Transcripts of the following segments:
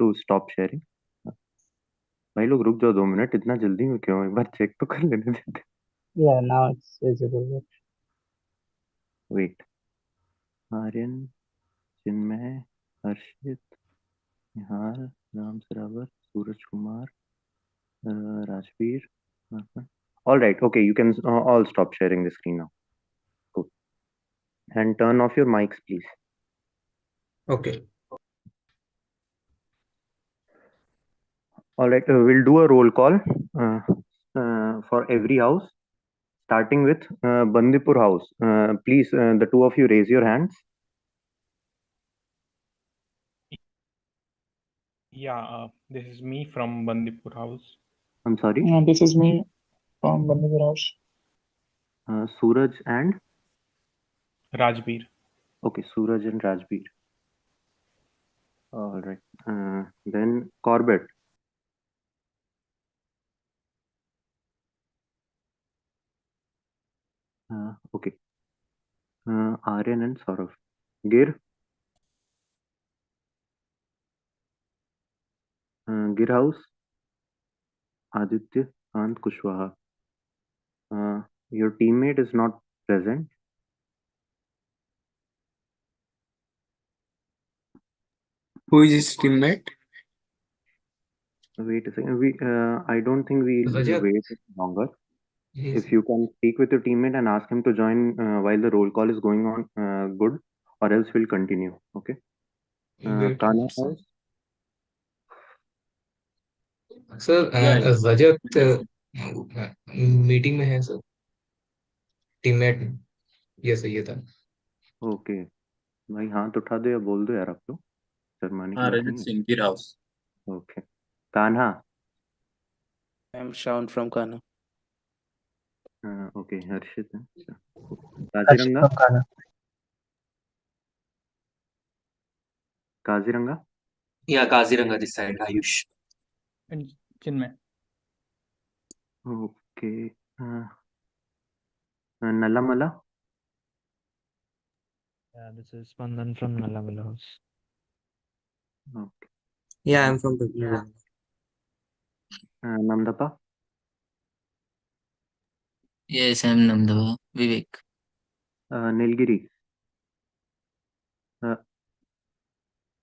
to stop sharing? भाई लोग रुक जाओ 2 मिनट, इतना जल्दी में क्यों? एक बार चेक तो कर लेने देते. Yeah, now it's visible. Wait. Aryan, Chinmay, Harshit, Nihal, Ram Sarawar, Suraj Kumar, Rajveer. All right. Okay, you can all stop sharing the screen now. Cool. And turn off your mics, please. Okay. All right. We'll do a roll call for every house, starting with Bandipur house. Please, the two of you raise your hands. Yeah, this is me from Bandipur house. I'm sorry. Yeah, this is me from Bandipur house. Suraj and? Rajveer. Okay, Suraj and Rajveer. All right. Then Corbett. Okay. Aryan and Saurav. Gir. Gir house. Aditya and Kushwaha. Your teammate is not present. Who is his teammate? Wait a second. I don't think we'll Rajat. wait longer. Yes. If you can speak with your teammate and ask him to join while the roll call is going on, good. Or else we'll continue. Okay. Wait. Kana house. Sir, Rajat meeting में है sir. Teammate ये सही है था. Okay. भाई हाथ उठा दो या बोल दो यार आप लोग. शर्माने की बात Rajat नहीं है. Singh, Gir house. Okay. Kanha. I'm Shaun from Kana. Okay. Harshit. Kaziranga. Kaziranga. Yeah, Kaziranga this side, Ayush. And Chinmay. Okay. Nalamala. Yeah, this is Spandan from Nalamala house. Okay. Yeah, I'm from Nalamala. Namdapa. Yes, I'm Namdava. Vivek. Nilgiri.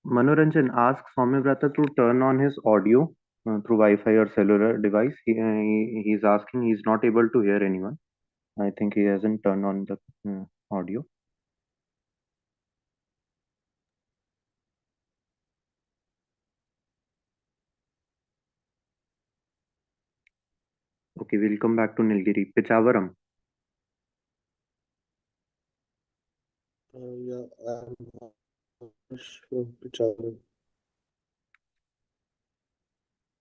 Manoranjan, ask Soumyavrata to turn on his audio through Wi-Fi or cellular device. He's asking, he's not able to hear anyone. I think he hasn't turned on the audio. Okay, we'll come back to Nilgiri. Pichavaram. Yeah, I'm from Pichavaram.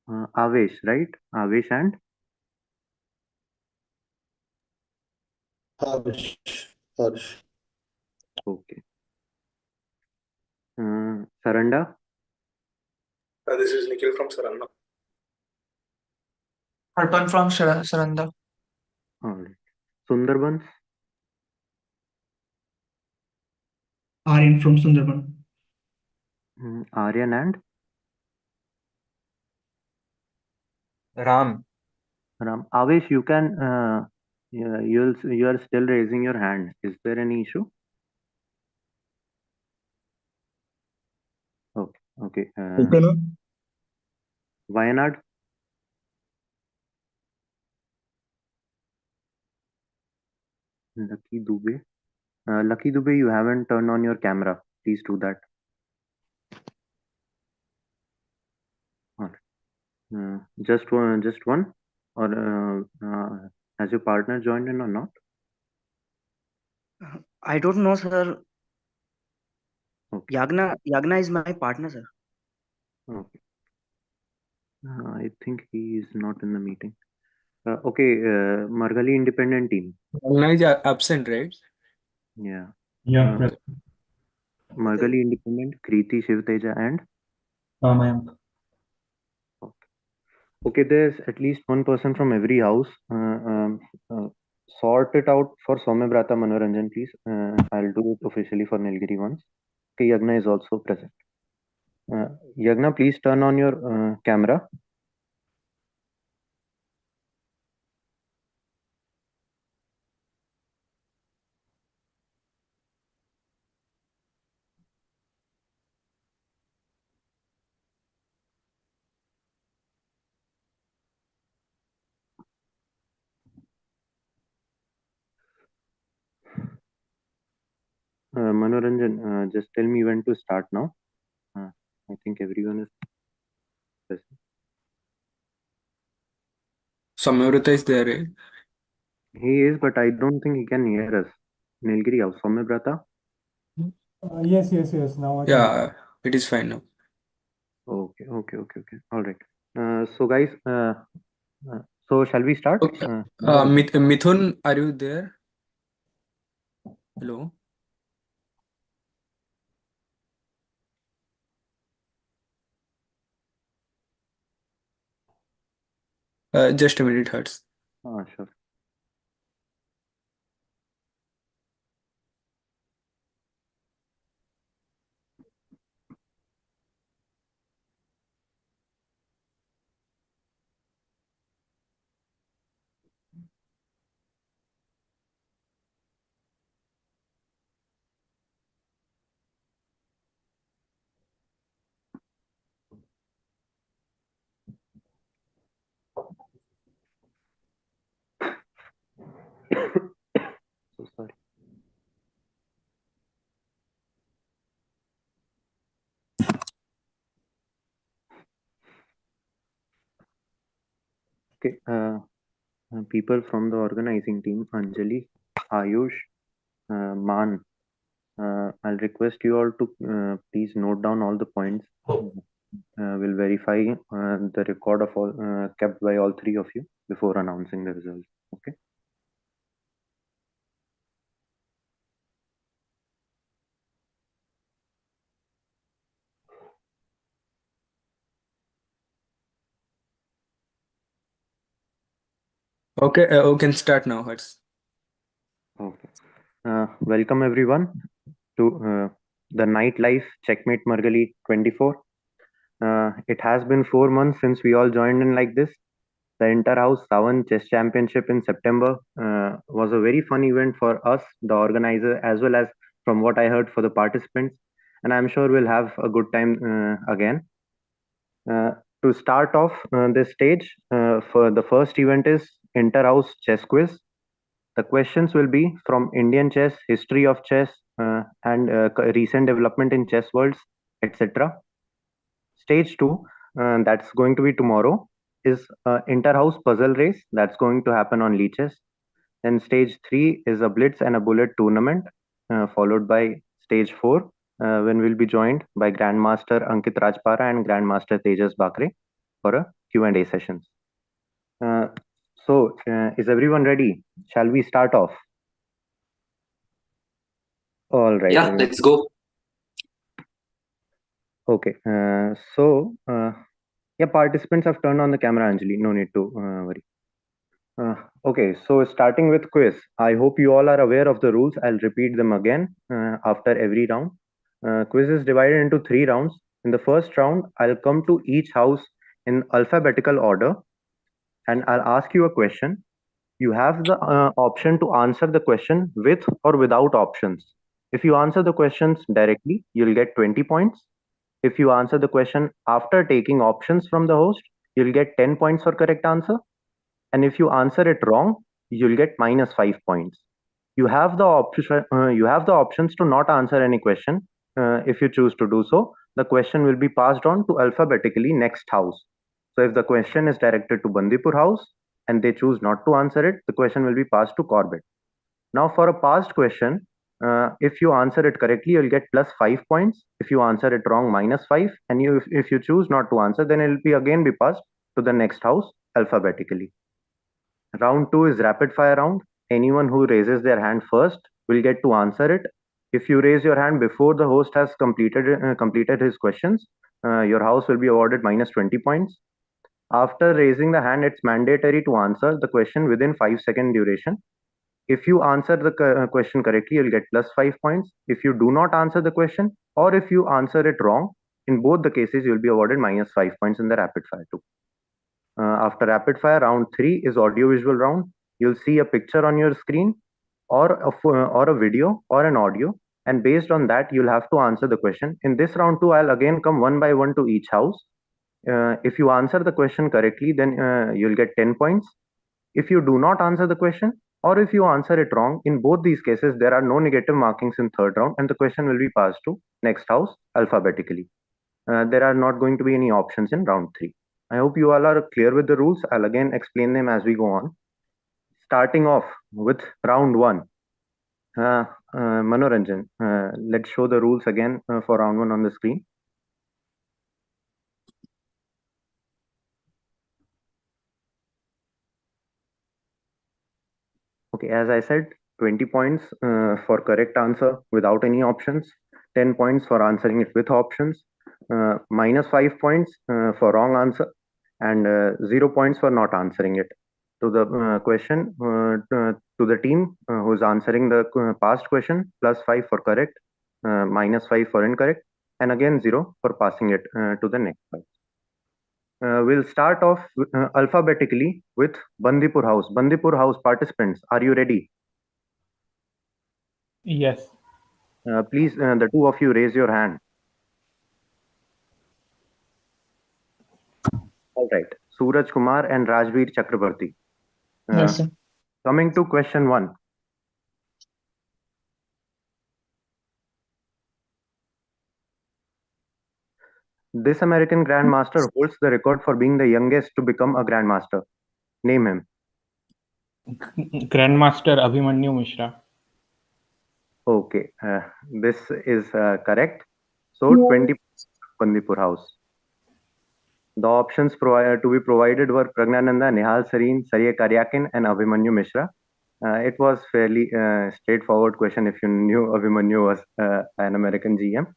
Avesh, right? Avesh and? Harsh. Harsh. Okay. Saranda. This is Nikhil from Saranda. Arpan from Saranda. All right. Sundarbans. Aryan from Sundarban. Aryan and? Ram. Ram. Avesh, you can, you are still raising your hand. Is there any issue? Okay. Okay. Okay, no? Wayanad. Lucky Dubey. Lucky Dubey, you haven't turned on your camera. Please do that. All right. Just one, or has your partner joined in or not? I don't know, sir. Okay. Yagna is my partner, sir. Okay. I think he is not in the meeting. Okay. Margali independent team. Yagna is absent, right? Yeah. Yeah. Margali independent, Kriti, Shivteja and? Mayank. Okay, there's at least one person from every house. Sort it out for Soumyavrata Manoranjan, please. I'll do it officially for Nilgiri once. Okay, Yagna is also present. Yagna, please turn on your camera. Manoranjan, just tell me when to start now. I think everyone is present. Samyavrata is there, eh? He is, but I don't think he can hear us. Nilgiri, Samyavrata? Yes. Now I can. Yeah, it is fine now. Okay. All right. So, guys, so shall we start? Okay. Mithun, are you there? Hello. Just a minute, Hertz. Sure. So sorry. Okay. People from the organizing team, Anjali, Ayush, Man, I'll request you all to please note down all the points. We'll verify the record of all kept by all three of you before announcing the results. Okay. Okay, we can start now, Hertz. Okay. Welcome everyone to the Nightlife Checkmate Margazhi 24. It has been 4 months since we all joined in like this. The Inter-House Savan Chess Championship in September was a very fun event for us, the organizer, as well as from what I heard for the participants. And I'm sure we'll have a good time again. To start off this stage, for the first event is Inter-House Chess Quiz. The questions will be from Indian chess, history of chess, and recent development in chess worlds, etc. Stage two, that's going to be tomorrow, is inter-house puzzle race that's going to happen on leeches. Then stage three is a blitz and a bullet tournament, followed by stage four, when we'll be joined by Grandmaster Ankit Rajpara and Grandmaster Tejas Bakre for a Q&A sessions. So, is everyone ready? Shall we start off? All right. Yeah, let's go. Okay. Yeah, participants have turned on the camera, Anjali. No need to worry. Okay, so starting with quiz. I hope you all are aware of the rules. I'll repeat them again after every round. Quiz is divided into 3 rounds. In the first round, I'll come to each house in alphabetical order and I'll ask you a question. You have the option to answer the question with or without options. If you answer the questions directly, you'll get 20 points. If you answer the question after taking options from the host, you'll get 10 points for correct answer. And if you answer it wrong, you'll get minus 5 points. You have the options to not answer any question. If you choose to do so, the question will be passed on to alphabetically next house. So if the question is directed to Bandipur house and they choose not to answer it, the question will be passed to Corbett. Now for a past question, if you answer it correctly, you'll get plus 5 points. If you answer it wrong, minus 5. And if you choose not to answer, then it will be again be passed to the next house alphabetically. Round two is rapid fire round. Anyone who raises their hand first will get to answer it. If you raise your hand before the host has completed his questions, your house will be awarded minus 20 points. After raising the hand, it's mandatory to answer the question within 5-second duration. If you answer the question correctly, you'll get plus 5 points. If you do not answer the question or if you answer it wrong, In both the cases, you'll be awarded -5 points in the rapid fire too. After rapid fire, round 3 is audio-visual round. You'll see a picture on your screen or or a video or an audio, and based on that, you'll have to answer the question. In this round 2, I'll again come one by one to each house. If you answer the question correctly, then you'll get 10 points. If you do not answer the question, or if you answer it wrong, in both these cases, there are no negative markings in third round, and the question will be passed to next house alphabetically. There are not going to be any options in round 3. I hope you all are clear with the rules. I'll again explain them as we go on. Starting off with round 1. Manoranjan, let's show the rules again for round 1 on the screen. Okay, as I said, 20 points for correct answer without any options, 10 points for answering it with options, -5 points for wrong answer, and 0 points for not answering it. To the question, to the team who's answering the past question, +5 for correct, -5 for incorrect, and again 0 for passing it to the next one. We'll start off alphabetically with Bandipur House. Bandipur House participants, are you ready? Yes. Please, the two of you raise your hand. All right. Suraj Kumar and Rajveer Chakrabarti. Yes, sir. Coming to question 1. This American Grandmaster holds the record for being the youngest to become a Grandmaster. Name him. Grandmaster Abhimanyu Mishra. Okay, this is correct. So 20 Bandipur House. The options to be provided were Pragnananda, Nihal Sareen, Sarya Karyakin, and Abhimanyu Mishra. It was fairly straightforward question if you knew Abhimanyu was an American GM.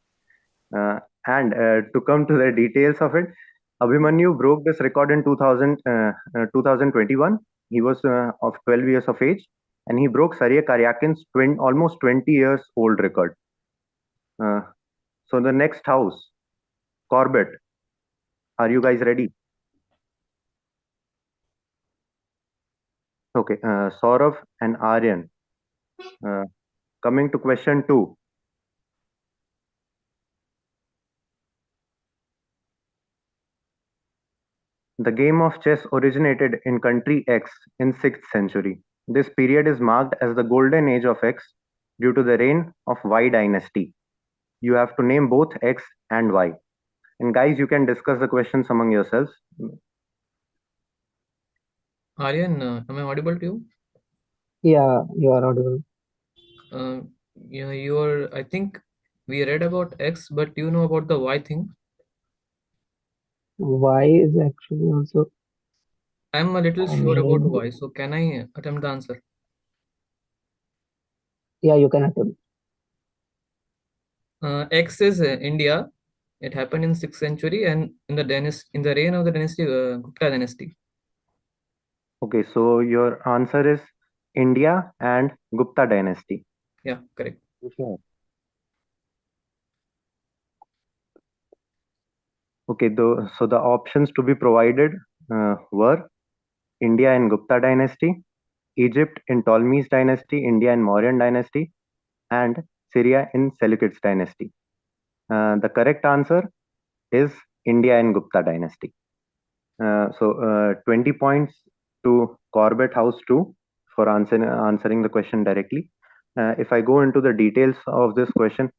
And to come to the details of it, Abhimanyu broke this record in 2021. He was of 12 years of age, and he broke Sarya Karyakin's almost 20 years old record. So the next house, Corbett. Are you guys ready? Okay, Saurav and Aryan. Coming to question 2. The game of chess originated in country X in 6th century. This period is marked as the golden age of X due to the reign of Y dynasty. You have to name both X and Y. And guys, you can discuss the questions among yourselves. Aryan, am I audible to you? Yeah, you are audible. Yeah, you're. I think we read about X, but do you know about the Y thing? Y is actually also. I'm a little I sure about mean, Y, so can I attempt the answer? yeah, you can attempt. X is India. It happened in 6th century and in the reign of the dynasty Gupta dynasty. Okay, so your answer is India and Gupta dynasty. Yeah, correct. Sure. Okay, so the options to be provided were India in Gupta dynasty, Egypt in Ptolemy's dynasty, India in Mauryan dynasty, and Syria in Seleucids dynasty. The correct answer is India in Gupta dynasty. So 20 points to Corbett House 2 for answering the question directly. If I go into the details of this question,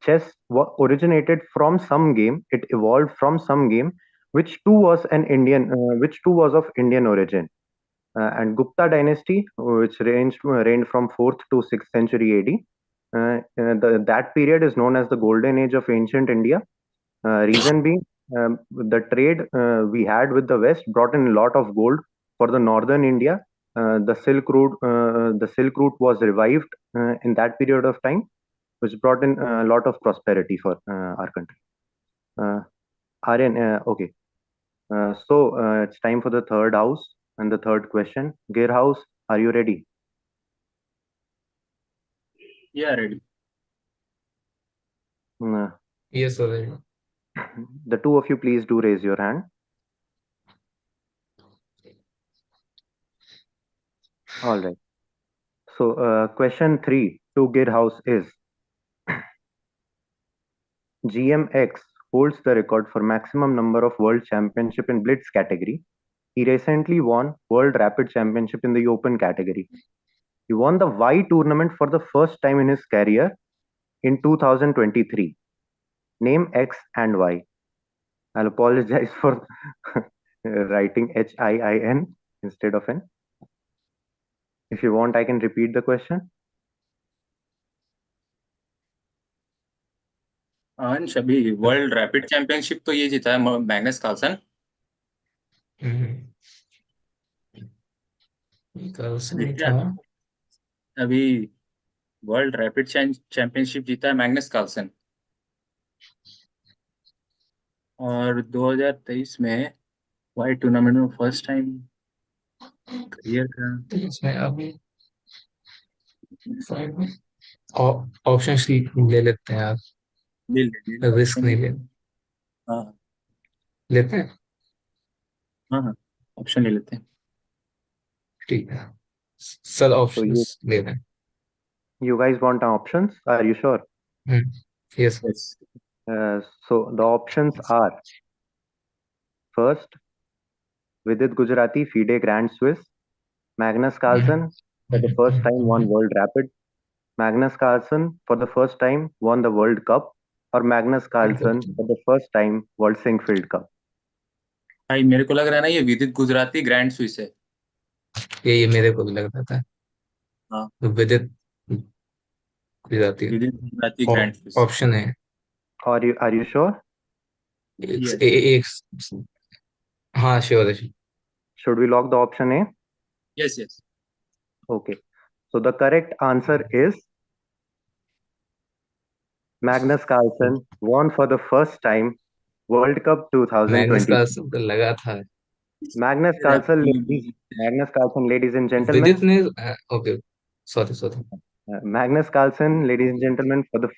chess originated from some game. It evolved from some game, which too was of Indian origin. And Gupta dynasty, which reigned from 4th to 6th century AD. That period is known as the golden age of ancient India. Reason being, the trade we had with the West brought in a lot of gold for the northern India. The Silk Route was revived in that period of time, which brought in a lot of prosperity for our country. Aryan, okay. So it's time for the third house and the third question. Gear House, are you ready? Yeah, ready. Yes, already. The two of you, please do raise your hand. All right. So, question 3 to Girhouse is GMX holds the record for maximum number of world championship in blitz category. He recently won World Rapid Championship in the open category. He won the Y tournament for the first time in his career in 2023. Name X and Y. I'll apologize for writing HIIN instead of N. If you want, I can repeat the question. अंश अभी world rapid championship तो ये जीता है Magnus Carlsen. Carlsen था अभी world rapid championship जीता है मैग्नस कार्लसन और 2023 में वाइड टूर्नामेंट में फर्स्ट टाइम करियर का इसमें अभी ऑप्शंस ले लेते हैं आप, रिस्क नहीं लेते। हाँ लेते हैं, हाँ ऑप्शन ले लेते हैं। ठीक है सर, ऑप्शंस ले लें। You guys want options? Are you sure? Yes. So the options are: first, Vidit Gujarati FIDE Grand Swiss. Magnus Carlsen for the first time won World Rapid. Magnus Carlsen for the first time won the World Cup. Or Magnus Carlsen for the first time World Singfield Cup. भाई मेरे को लग रहा है ना ये विदित Gujarati grand Swiss है। ये मेरे को भी लग रहा था। हाँ विदित गुजराती ग्रैंड स्विस ऑप्शन है। Are you sure? एक हाँ श्योर है। Should we lock the option A? Yes, yes. Okay. So the correct answer is Magnus Carlsen won for the first time World Cup 2020. Magnus Carlsen तो लगा था। Magnus Carlsen, ladies and gentlemen. विदित ने okay, sorry. Magnus Carlsen, ladies and gentlemen, for the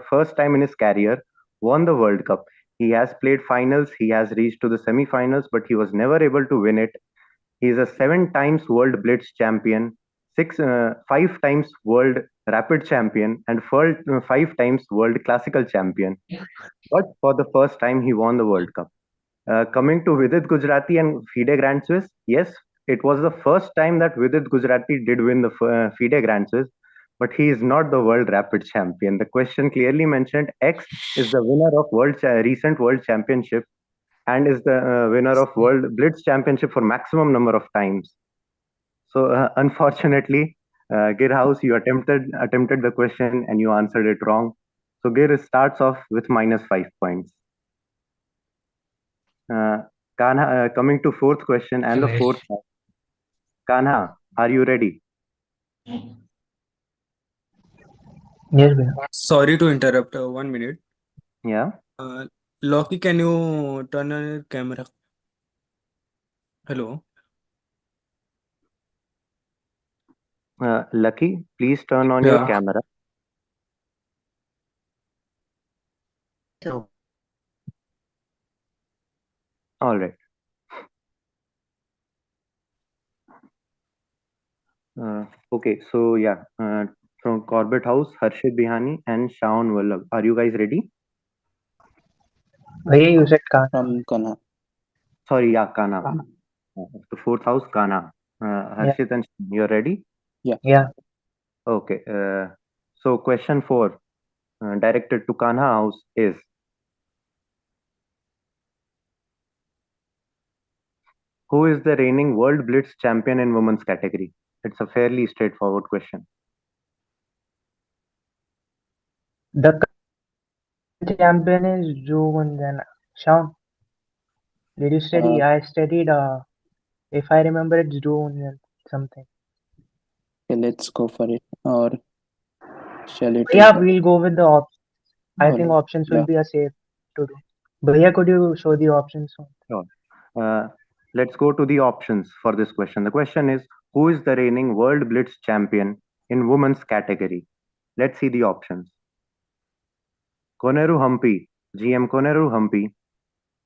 first time in his career, won the World Cup. He has played finals, he has reached to the semi-finals, but he was never able to win it. He is a 7 times World Blitz champion, 5 times World Rapid champion, and 5 times World Classical champion. But for the first time, he won the World Cup. Coming to Vidit Gujarati and FIDE Grand Swiss, yes, it was the first time that Vidit Gujarati did win the FIDE Grand Swiss, but he is not the World Rapid champion. The question clearly mentioned X is the winner of recent World Championship and is the winner of World Blitz Championship for maximum number of times. So unfortunately, Girhouse, you attempted the question and you answered it wrong. So Gir starts off with -5 points. Kanha, coming to fourth question and the fourth. Kanha, are you ready? Yes, Bhaiya. Sorry to interrupt. 1 minute. Yeah. Loki, can you turn on your camera? Hello. Lucky, please turn on your camera. So, all right. Okay, so yeah, from Corbett House, Harshit Bihani and Shaun Vallabh. Are you guys ready? Bhaiya, you said Kana. From Kana. Sorry, yeah, Kana. The fourth house, Kana. Harshit and Shaun, you're ready? Yeah. Okay. So question 4, directed to Kanha House is: who is the reigning World Blitz champion in women's category? It's a fairly straightforward question. The champion is Joe then Shaun. Did you study? I studied. If I remember, it's Joe something. Okay, let's go for it. Or shall it? Yeah, we'll go with the options. I think Alright, options will be a safe to do. Bhaiya, could you show the options? Sure. Let's go to the options for this question. The question is: who is the reigning World Blitz champion in women's category? Let's see the options. Koneru Humpy, GM Koneru Humpy,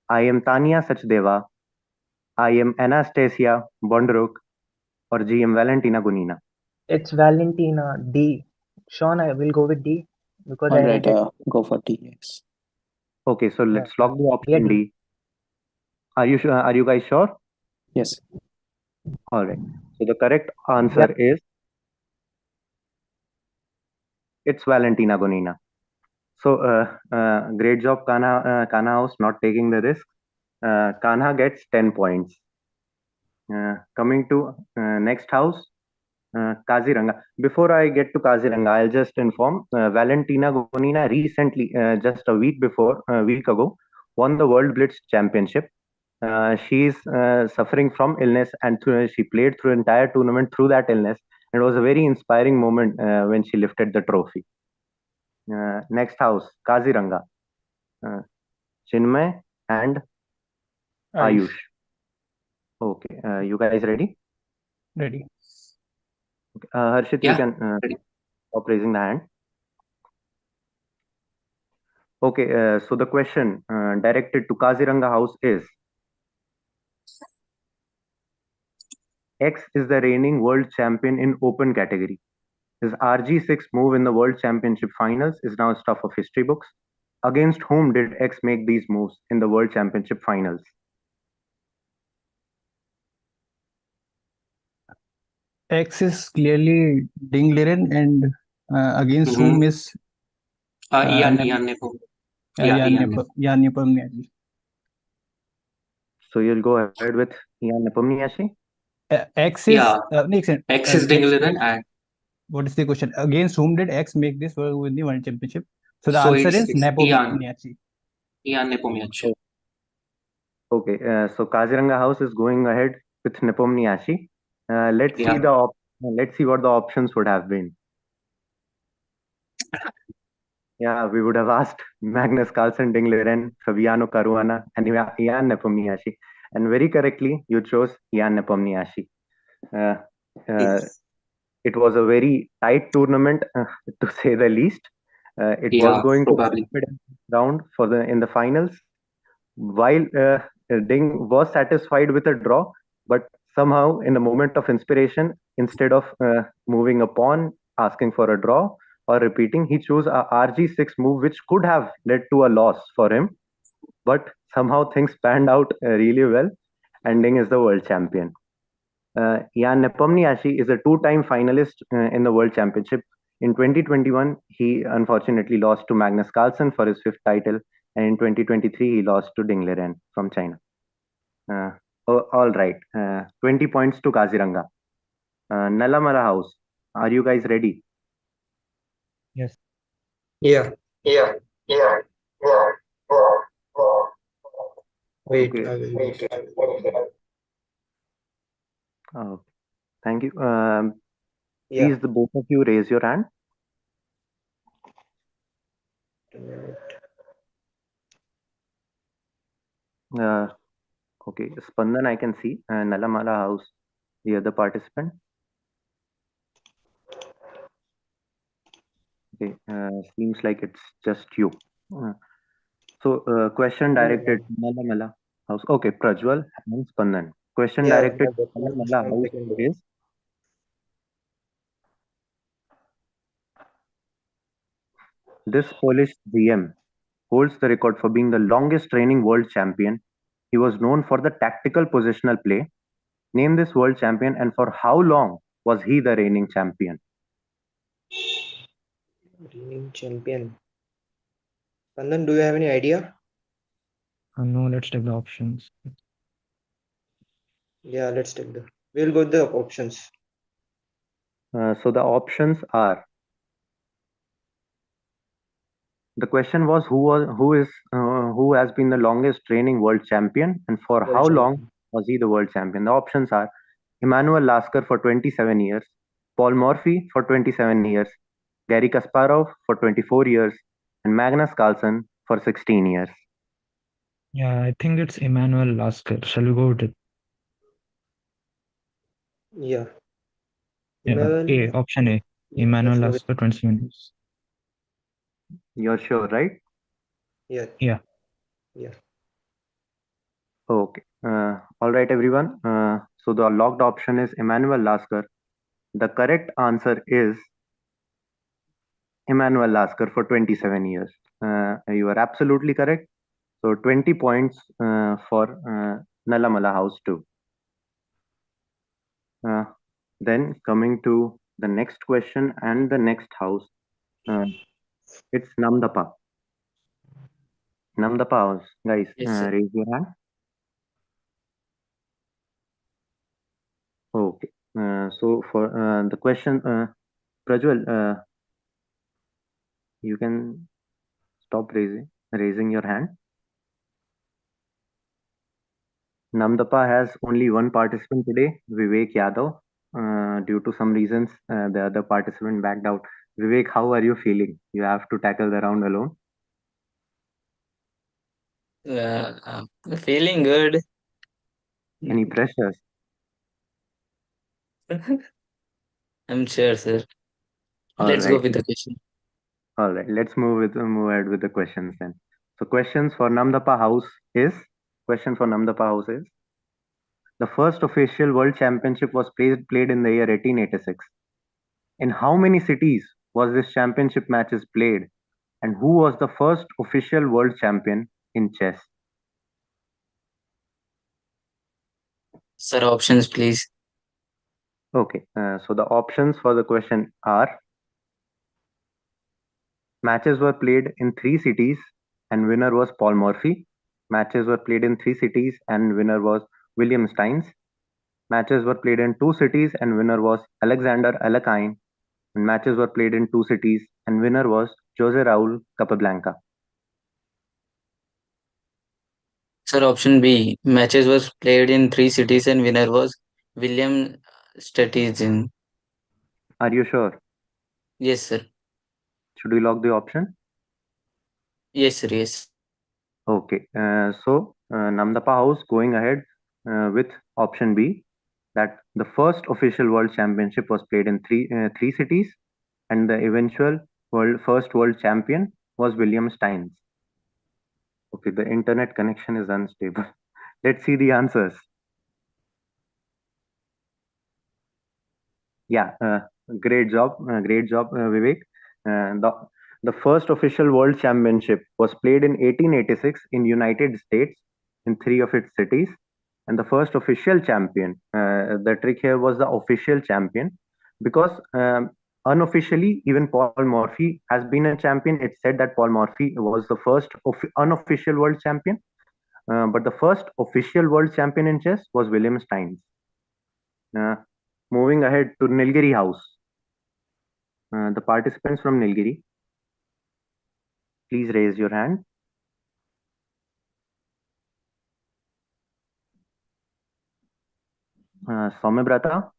I am Tanya Sachdeva, I am Anastasia Bondruk, or GM Valentina Gunina? It's Valentina D. Sean, I will go with D because I All right, read it. go for T. Yes. Okay, so Yeah, let's lock the yeah, option D. D. Are you sure? Are you guys sure? Yes. All right. So the correct answer is it's Valentina Gonina. So great job, Kana House, not taking the risk. Kanha gets 10 points. Coming to next house, Kaziranga. Before I get to Kaziranga, I'll just inform Valentina Gonina recently, just a week ago, won the World Blitz Championship. She's suffering from illness, and she played through entire tournament through that illness. It was a very inspiring moment when she lifted the trophy. Next house, Kaziranga, Chinmay and Ayush. Okay, you guys ready? Ready. Okay. Harshit, you can stop raising the hand. Okay, so the question directed to Kaziranga House is: X is the reigning world champion in open category. His RG6 move in the World Championship finals is now stuff of history books. Against whom did X make these moves in the World Championship finals? X is clearly Ding Liren, and against whom is Ian Nepo. Yeah, Jan Nepomniachtchi. So you'll go ahead with Ian Nepomniachtchi? X is X is Ding Liren, and what is the question? Against whom did X make this win the World Championship? So the so answer it's is Nepomniachtchi. Ian Nepomniachtchi. Okay, so Kaziranga House is going ahead with Nepomniachtchi. Let's see what the options would have been. Yeah, we would have asked Magnus Carlsen, Ding Liren, Fabiano Caruana, and Ian Nepomniachtchi. And very correctly, you chose Ian Nepomniachtchi. It was a very tight tournament, to say the least. It was going to round in the finals. While Ding was satisfied with a draw, but somehow in the moment of inspiration, instead of moving a pawn, asking for a draw or repeating, he chose a RG6 move, which could have led to a loss for him. But somehow things panned out really well, and Ding is the world champion. Jan Nepomniachtchi is a two-time finalist in the World Championship. In 2021, he unfortunately lost to Magnus Carlsen for his fifth title, and in 2023, he lost to Ding Liren from China. All right, 20 points to Kaziranga. Nalamala House, are you guys ready? Yes. Yeah. Wait, Okay. I will. Thank you. Yeah. Please, the both of you raise your hand. Okay, Spandan, I can see. Nalamala House, the other participant. Okay, seems like it's just you. So, question directed to Nalamala House. Okay, Prajwal and Spandan. Question directed to Nalamala House is: This Polish GM holds the record for being the longest reigning world champion. He was known for the tactical positional play. Name this world champion, and for how long was he the reigning champion? Reigning champion. Pandan, do you have any idea? No, let's take the options. Yeah, let's take the. We'll go with the options. So the options are: the question was who has been the longest reigning world champion, and for how long was he the world champion? The options are Emmanuel Lasker for 27 years, Paul Morphy for 27 years, Gary Kasparov for 24 years, and Magnus Carlsen for 16 years. Yeah, I think it's Emmanuel Lasker. Shall we go with it? Yeah. A, option A. Emmanuel Lasker, 27 years. You're sure, right? Yeah. Yeah. Yeah. Okay. All right, everyone. So the locked option is Emmanuel Lasker. The correct answer is Emmanuel Lasker for 27 years. You are absolutely correct. So 20 points for Nalamala House too. Then coming to the next question and the next house, it's Namdapa. Namdapa house, guys, Yes, sir. raise your hand. Okay. So for the question, Prajwal, you can stop raising your hand. Namdapa has only one participant today, Vivek Yadav. Due to some reasons, the other participant backed out. Vivek, how are you feeling? You have to tackle the round alone. Feeling good. Any pressures? I'm sure, sir. All Let's go right. with the question. All right. Let's move ahead with the questions then. So questions for Namdapa House is the first official world championship was played in the year 1886. In how many cities was this championship matches played? And who was the first official world champion in chess? Sir, options, please. Okay, so the options for the question are matches were played in 3 cities and winner was Paul Morphy. Matches were played in 3 cities and winner was William Steins. Matches were played in 2 cities and winner was Alexander Alekhine. And matches were played in 2 cities and winner was Jose Raul Capablanca. Sir, option B. Matches was played in 3 cities and winner was William Statistian. Are you sure? Yes, sir. Should we lock the option? Yes, sir. Yes. Okay, so Namdapa House going ahead with option B, that the first official world championship was played in 3 cities, and the eventual first world champion was William Steins. Okay, the internet connection is unstable. Let's see the answers. Yeah, great job, Vivek. The first official world championship was played in 1886 in United States in 3 of its cities, and the first official champion. The trick here was the official champion, because unofficially even Paul Morphy has been a champion. It's said that Paul Morphy was the first unofficial world champion, but the first official world champion in chess was William Steins. Uh, Moving ahead to Nilgiri House. The participants from Nilgiri, please raise your hand. Soumya,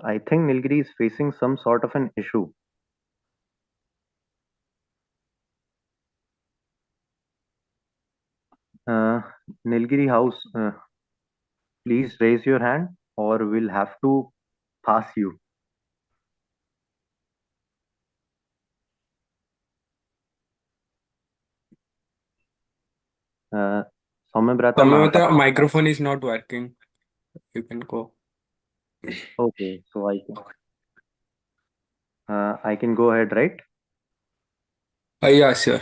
I think Nilgiri is facing some sort of an issue. Nilgiri House, please raise your hand or we'll have to pass you. Soumya, microphone is not working. You can go. Okay, so I can go ahead, right? Yeah, sure.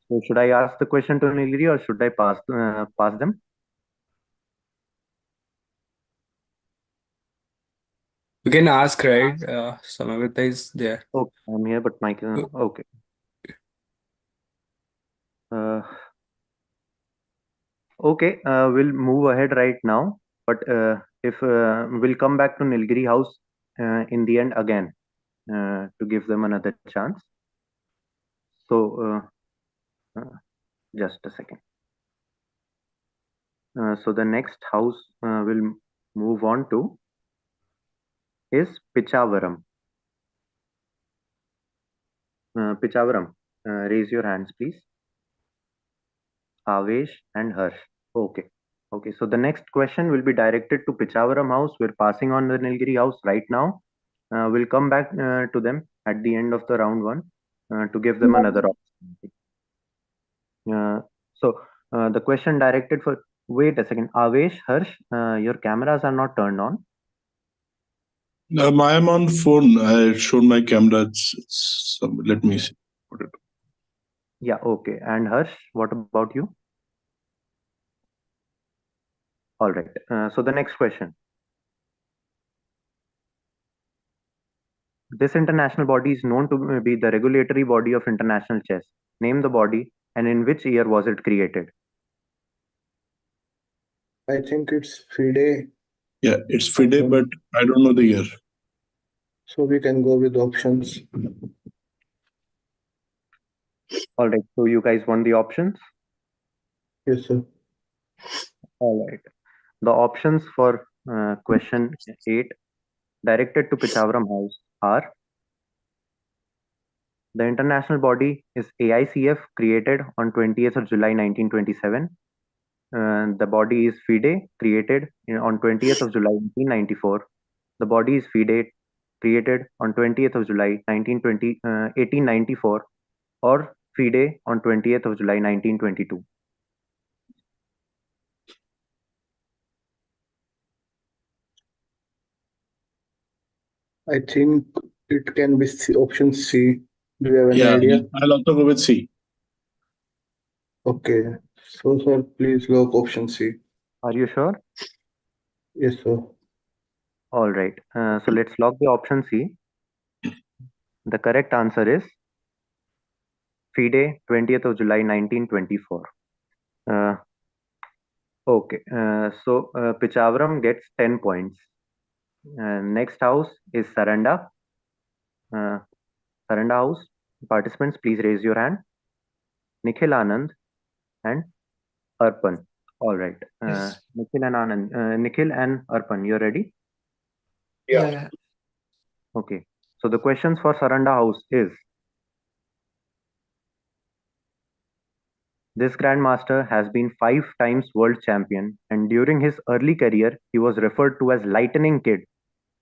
So should I ask the question to Nilgiri or should I pass them? You can ask, right? Soumya is there. Okay, I'm here, but Mike. Okay. Okay, we'll move ahead right now, but if we'll come back to Nilgiri House in the end again to give them another chance. So just a second. So the next house we'll move on to is Pichavaram. Pichavaram, raise your hands, please. Avesh and Harsh. Okay. Okay, so the next question will be directed to Pichavaram House. We're passing on the Nilgiri House right now. We'll come back to them at the end of the round one to give them another opportunity. The question directed for. Wait a second, Avesh, Harsh, your cameras are not turned on. I am on phone. I showed my camera. Let me see. Yeah, okay. And Harsh, what about you? All right. So the next question. This international body is known to be the regulatory body of international chess. Name the body and in which year was it created? I think it's FIDE. Yeah, it's FIDE, but I don't know the year. So we can go with options. All right. So you guys want the options? Yes, sir. All right. The options for question 8 directed to Pichavaram House are: the international body is AICF, created on 20th of July 1927. The body is FIDE, created on 20th of July 1994. The body is FIDE, created on 20th of July 1894, or FIDE on 20th of July 1922. I think it can be option C. Do you have any idea? I'll also go with C. Okay. So, sir, please lock option C. Are you sure? Yes, sir. All right. So let's lock the option C. The correct answer is FIDE, 20th of July 1924. Okay. So Pichavaram gets 10 points. Next house is Saranda. Saranda house. Participants, please raise your hand. Nikhil Anand and Arpan. All right. Yes. Nikhil and Anand. Nikhil and Arpan, you're ready? Yeah. Okay. So the questions for Saranda house is: this grandmaster has been 5 times world champion, and during his early career, he was referred to as Lightning Kid.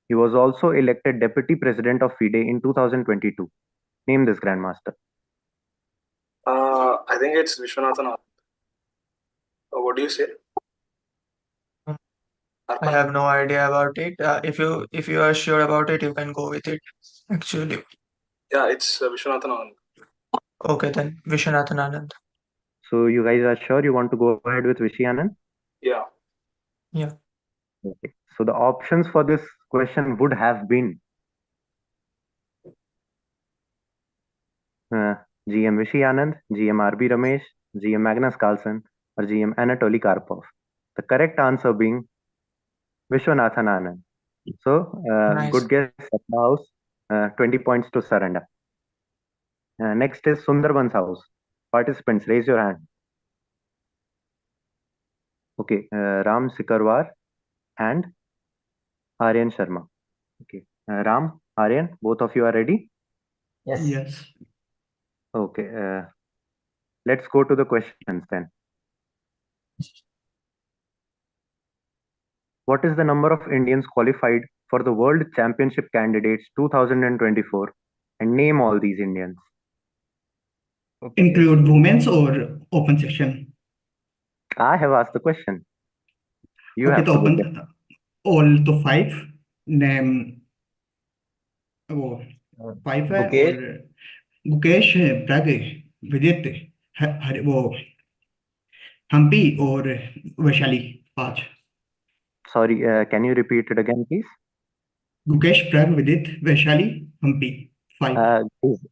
He was also elected deputy president of FIDE in 2022. Name this grandmaster. I think it's Vishwanathan. What do you say? I have no idea about it. If you are sure about it, you can go with it. Actually, Yeah, it's Vishwanathan Anand. okay then, Vishwanathan Anand. So you guys are sure you want to go ahead with Vishy Anand? Yeah. Yeah. Okay. So the options for this question would have been GM Vishy Anand, GM RB Ramesh, GM Magnus Carlsen, or GM Anatoly Karpov. The correct answer being Vishwanathan Anand. So Nice. good guess at the house. 20 points to Saranda. Next is Sundarban's house. Participants, raise your hand. Okay, Ram Sikarwar and Aryan Sharma. Okay, Ram, Aryan, both of you are ready? Yes. Okay, let's go to the questions then. What is the number of Indians qualified for the World Championship Candidates 2024? And name all these Indians. Okay. Include women's or open section? I have asked the question. You Okay, have तो to go open there. all तो 5 name वो 5 है गुकेश और गुकेश प्राग विदित वो हम्पी और Vaishali 5 Sorry, can you repeat it again, please? Gukesh प्राग विदित Vaishali Hampi 5 Please,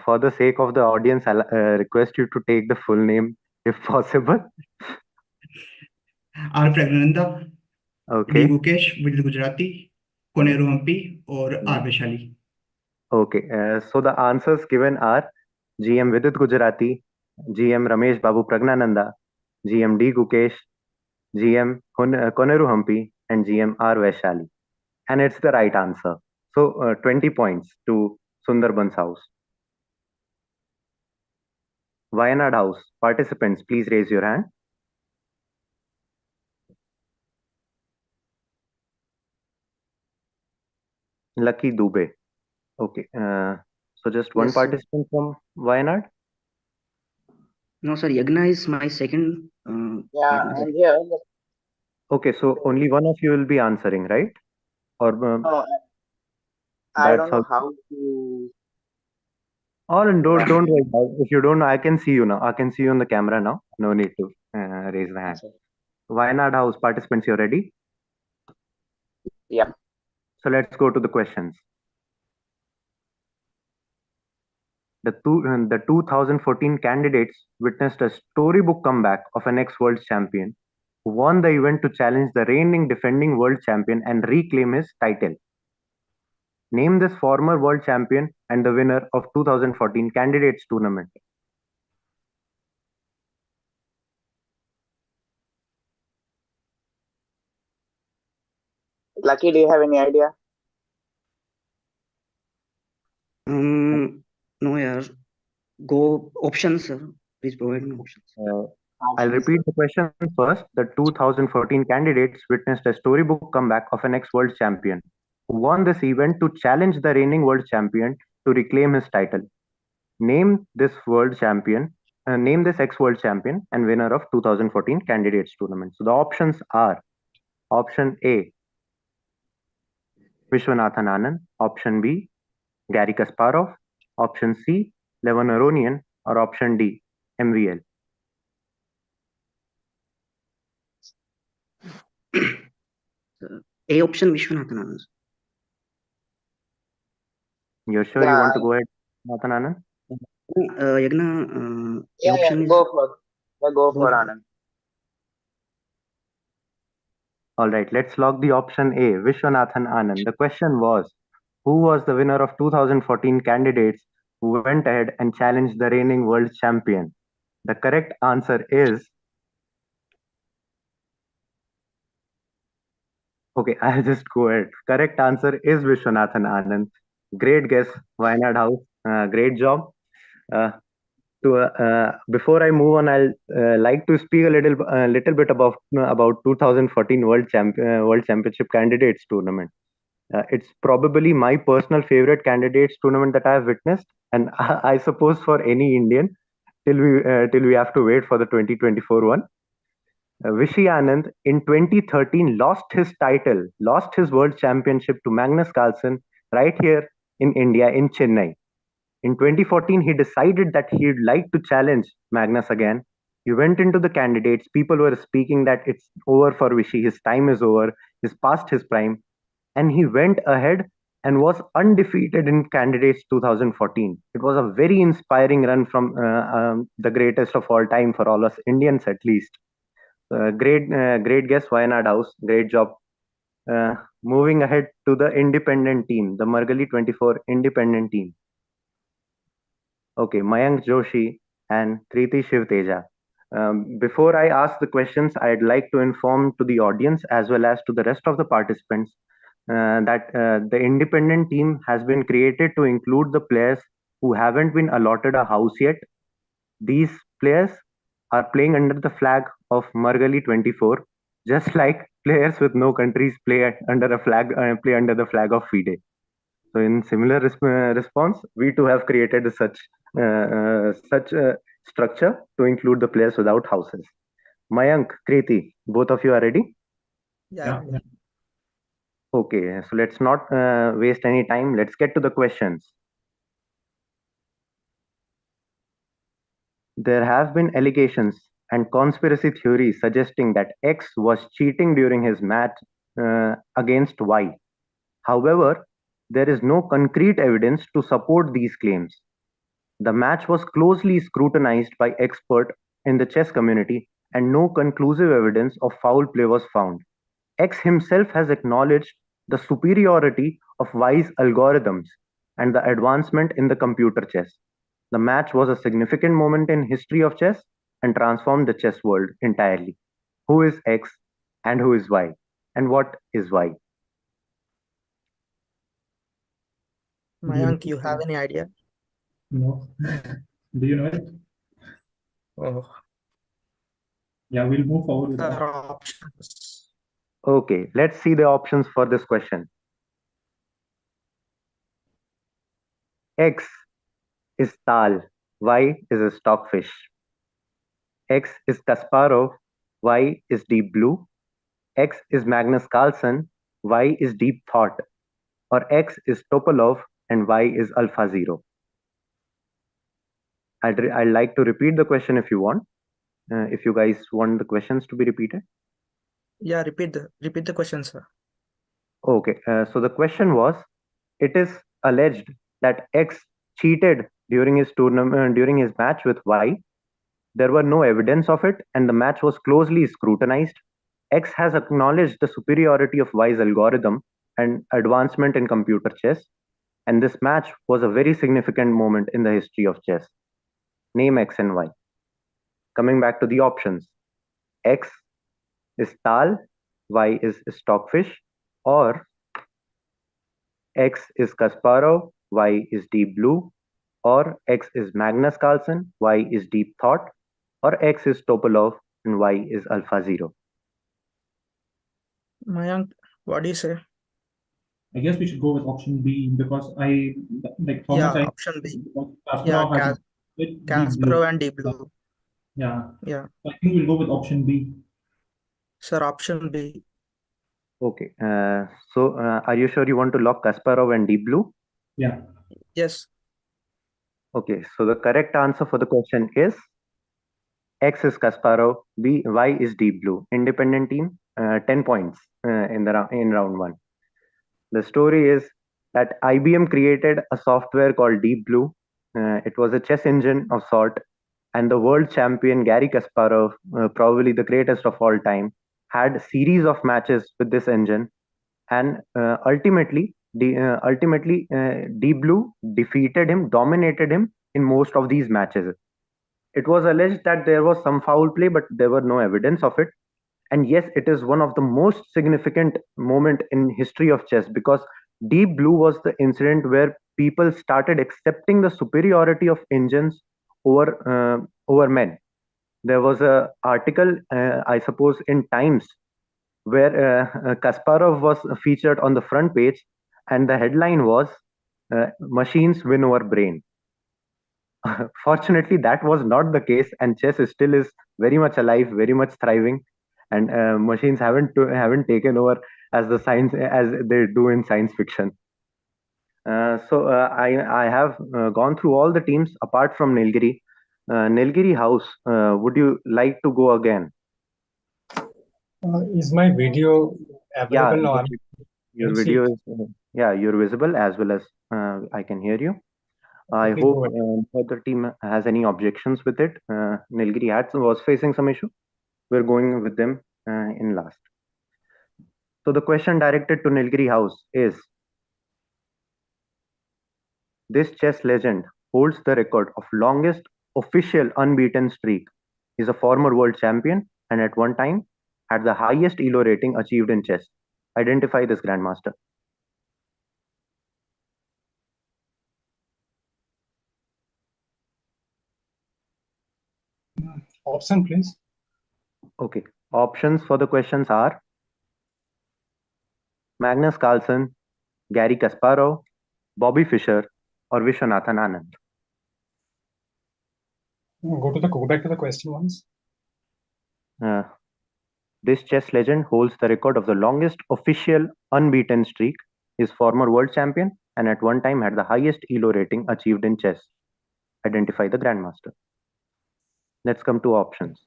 for the sake of the audience, I'll request you to take the full name if possible. R Praggnanandhaa D Okay. Gukesh Vidit Gujrathi Koneru Humpy और R Vaishali Okay. So the answers given are GM Vidit Gujarati, GM Ramesh Babu Pragnananda, GM D Gukesh, GM Koneru Hampi, and GM R Vaishali. And it's the right answer. So 20 points to Sundarban's house. Wayanad house. Participants, please raise your hand. Lucky Dubey. Okay. So just one Yes, sir. participant from Wayanad. No, sir. Yagna is my second Yeah, partner. I'm here. But Okay, so only one of you will be answering, right? Or no, I that's don't know how. how to. Or don't worry. If you don't know, I can see you now. I can see you on the camera now. No need to raise the hand. Wayanad House participants, you're ready? Yeah. So let's go to the questions. The 2014 candidates witnessed a storybook comeback of an ex-world champion who won the event to challenge the reigning defending world champion and reclaim his title. Name this former world champion and the winner of 2014 candidates tournament. Lucky, do you have any idea? No, yeah. Go options, sir. Please provide me options. I'll repeat the question first. The 2014 candidates witnessed a storybook comeback of an ex-world champion who won this event to challenge the reigning world champion to reclaim his title. Name this world champion, name this ex-world champion and winner of 2014 candidates tournament. So the options are option A, Vishwanathan Anand, option B, Gary Kasparov, option C, Levon Aronian, or option D, MVL. A option, Vishwanathan Anand. You're sure you want to go ahead, Vishwanathan Anand? Yagna, Yeah, option is go for Anand. All right, let's log the option A, Vishwanathan Anand. The question was, who was the winner of 2014 candidates who went ahead and challenged the reigning world champion? The correct answer is, okay, I'll just go ahead. Correct answer is Vishwanathan Anand. Great guess, Wayanad House. Great job. Before I move on, I'll like to speak a little bit about 2014 World Championship Candidates Tournament. It's probably my personal favorite candidates tournament that I have witnessed, and I suppose for any Indian, till we have to wait for the 2024 one. Vishy Anand in 2013 lost his world championship to Magnus Carlsen right here in India in Chennai. In 2014, he decided that he'd like to challenge Magnus again. He went into the candidates. People were speaking that it's over for Vishy. His time is over. He's past his prime. And he went ahead and was undefeated in candidates 2014. It was a very inspiring run from the greatest of all time for all us Indians, at least. Great guess, Wayanad House. Great job. Moving ahead to the independent team, the Margazhi 24 independent team. Okay, Mayank Joshi and Kriti Shivteja. Before I ask the questions, I'd like to inform to the audience as well as to the rest of the participants that the independent team has been created to include the players who haven't been allotted a house yet. These players are playing under the flag of Margazhi 24, just like players with no countries play under the flag of FIDE. So, in similar response, we too have created such structure to include the players without houses. Mayank, Kriti, both of you are ready? Yeah. Okay, so let's not waste any time. Let's get to the questions. There have been allegations and conspiracy theories suggesting that X was cheating during his match against Y. However, there is no concrete evidence to support these claims. The match was closely scrutinized by experts in the chess community, and no conclusive evidence of foul play was found. X himself has acknowledged the superiority of Y's algorithms and the advancement in the computer chess. The match was a significant moment in history of chess and transformed the chess world entirely. Who is X and who is Y? And what is Y? Mayank, you have any idea? No. Do you know it? Oh, Yeah, we'll move forward with that. options. Okay, let's see the options for this question. X is Tal, Y is a stockfish. X is Kasparov, Y is deep blue. X is Magnus Carlsen, Y is deep thought. Or X is Topalov and Y is Alpha Zero. I'd like to repeat the question if you want. If you guys want the questions to be repeated. Yeah, repeat the question, sir. Okay, so the question was, it is alleged that X cheated during his tournament, during his match with Y. There were no evidence of it, and the match was closely scrutinized. X has acknowledged the superiority of Y's algorithm and advancement in computer chess, and this match was a very significant moment in the history of chess. Name X and Y. Coming back to the options, X is Tal, Y is Stockfish, or X is Kasparov, Y is Deep Blue, or X is Magnus Carlsen, Y is Deep Thought, or X is Topalov and Y is Alpha Zero. Mayank, what do you say? I guess we should go with option B because I like how much I option B. Kasparov has Kasparov and Deep Blue. Yeah. Yeah. I think we'll go with option B. Sir, option B. Okay. So are you sure you want to lock Kasparov and Deep Blue? Yeah. Yes. Okay. So the correct answer for the question is X is Kasparov, Y is Deep Blue. Independent team, 10 points in round one. The story is that IBM created a software called Deep Blue. It was a chess engine of sort, and the world champion Garry Kasparov, probably the greatest of all time, had a series of matches with this engine, and ultimately Deep Blue defeated him, dominated him in most of these matches. It was alleged that there was some foul play, but there were no evidence of it. And yes, it is one of the most significant moment in history of chess, because Deep Blue was the incident where people started accepting the superiority of engines over men. There was a article, I suppose, in Times, where Kasparov was featured on the front page, and the headline was "Machines Win Over Brain." Fortunately, that was not the case, and chess still is very much alive, very much thriving, and machines haven't taken over as the science as they do in science fiction. So I have gone through all the teams apart from Nilgiri. Nilgiri House, would you like to go again? Is my video available now? Your video is you're visible as well as I can hear you. I hope the team has any objections with it. Nilgiri was facing some issue. We're going with them in last. So the question directed to Nilgiri House is, this chess legend holds the record of longest official unbeaten streak. He's a former world champion and at one time had the highest ELO rating achieved in chess. Identify this grandmaster. Option, please. Okay. Options for the questions are Magnus Carlsen, Garry Kasparov, Bobby Fischer, or Vishwanathan Anand. Go back to the question once. This chess legend holds the record of the longest official unbeaten streak. He is former world champion and at one time had the highest ELO rating achieved in chess. Identify the grandmaster. Let's come to options.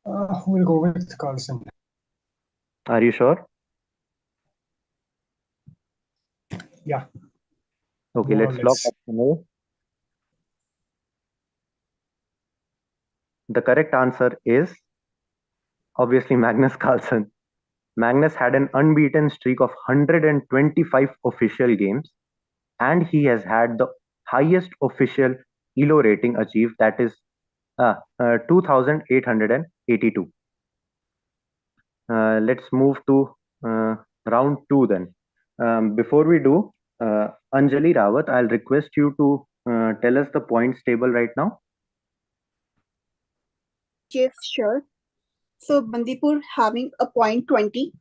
We'll go with Carlsen. Are you sure? Yeah. Okay, let's lock option A. The correct answer is obviously Magnus Carlsen. Magnus had an unbeaten streak of 125 official games, and he has had the highest official ELO rating achieved, that is 2882. Let's move to round 2 then. Before we do, Anjali Rawat, I'll request you to tell us the points table right now. Yes, sure. So Bandipur having a point 20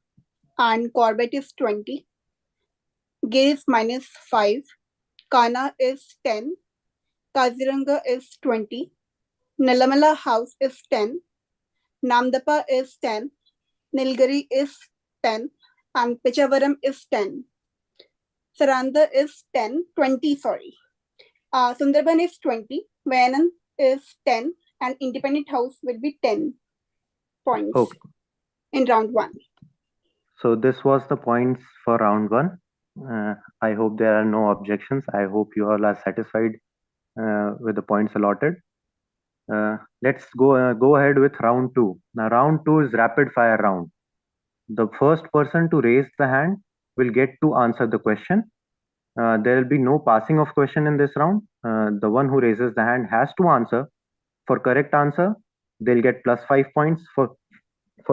and Corbett is 20. Gay is -5. Kana is 10. Kaziranga is 20. Nalamala House is 10. Namdapa is 10. Nilgiri is 10. And Pichavaram is 10. Saranda is 10. 20, sorry. Sundarban is 20. Vayanan is 10. And Independent House will be 10 points Okay. in round 1. So this was the points for round 1. I hope there are no objections. I hope you all are satisfied with the points allotted. Let's go ahead with round 2. Now round 2 is rapid fire round. The first person to raise the hand will get to answer the question. There will be no passing of question in this round. The one who raises the hand has to answer. For correct answer, they'll get +5 points. For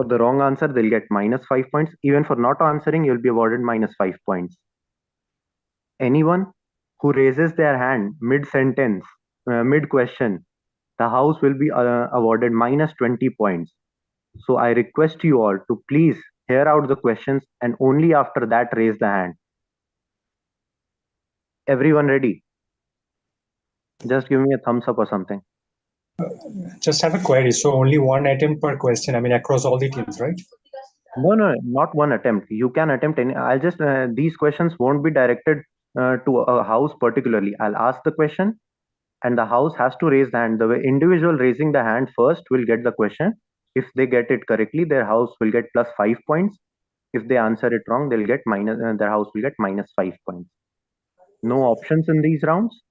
the wrong answer, they'll get -5 points. Even for not answering, you'll be awarded -5 points. Anyone who raises their hand mid-sentence, mid-question, the house will be awarded -20 points. So I request you all to please hear out the questions and only after that raise the hand. Everyone ready? Just give me a thumbs up or something. Just have a query. So only one attempt per question. I mean, across all the teams, right? No, not one attempt. You can attempt any. I'll just these questions won't be directed to a house particularly. I'll ask the question, and the house has to raise the hand. The individual raising the hand first will get the question. If they get it correctly, their house will get +5 points. If they answer it wrong, they'll get their house will get -5 points. No options in these rounds.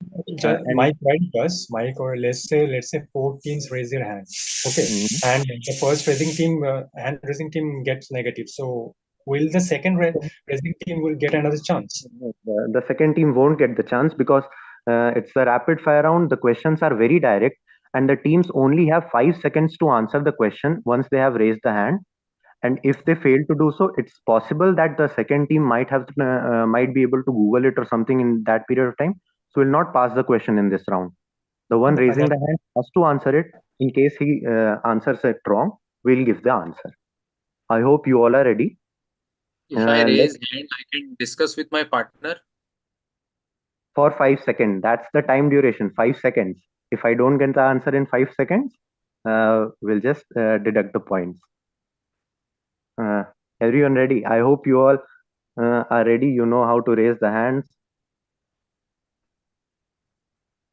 Mike, right? Plus, Mike, or let's say 4 teams raise their hand. Okay, and the first raising team, hand raising team gets negative. So will the second raising team will get another chance? The second team won't get the chance because it's a rapid fire round. The questions are very direct, and the teams only have 5 seconds to answer the question once they have raised the hand. And if they fail to do so, it's possible that the second team might be able to Google it or something in that period of time. So will not pass the question in this round. The one raising the hand has to answer it. In case he answers it wrong, we'll give the answer. I hope you all are ready. If I raise hand, I can discuss with my partner. For 5 seconds. That's the time duration, 5 seconds. If I don't get the answer in 5 seconds, we'll just deduct the points. Everyone ready? I hope you all are ready. You know how to raise the hands.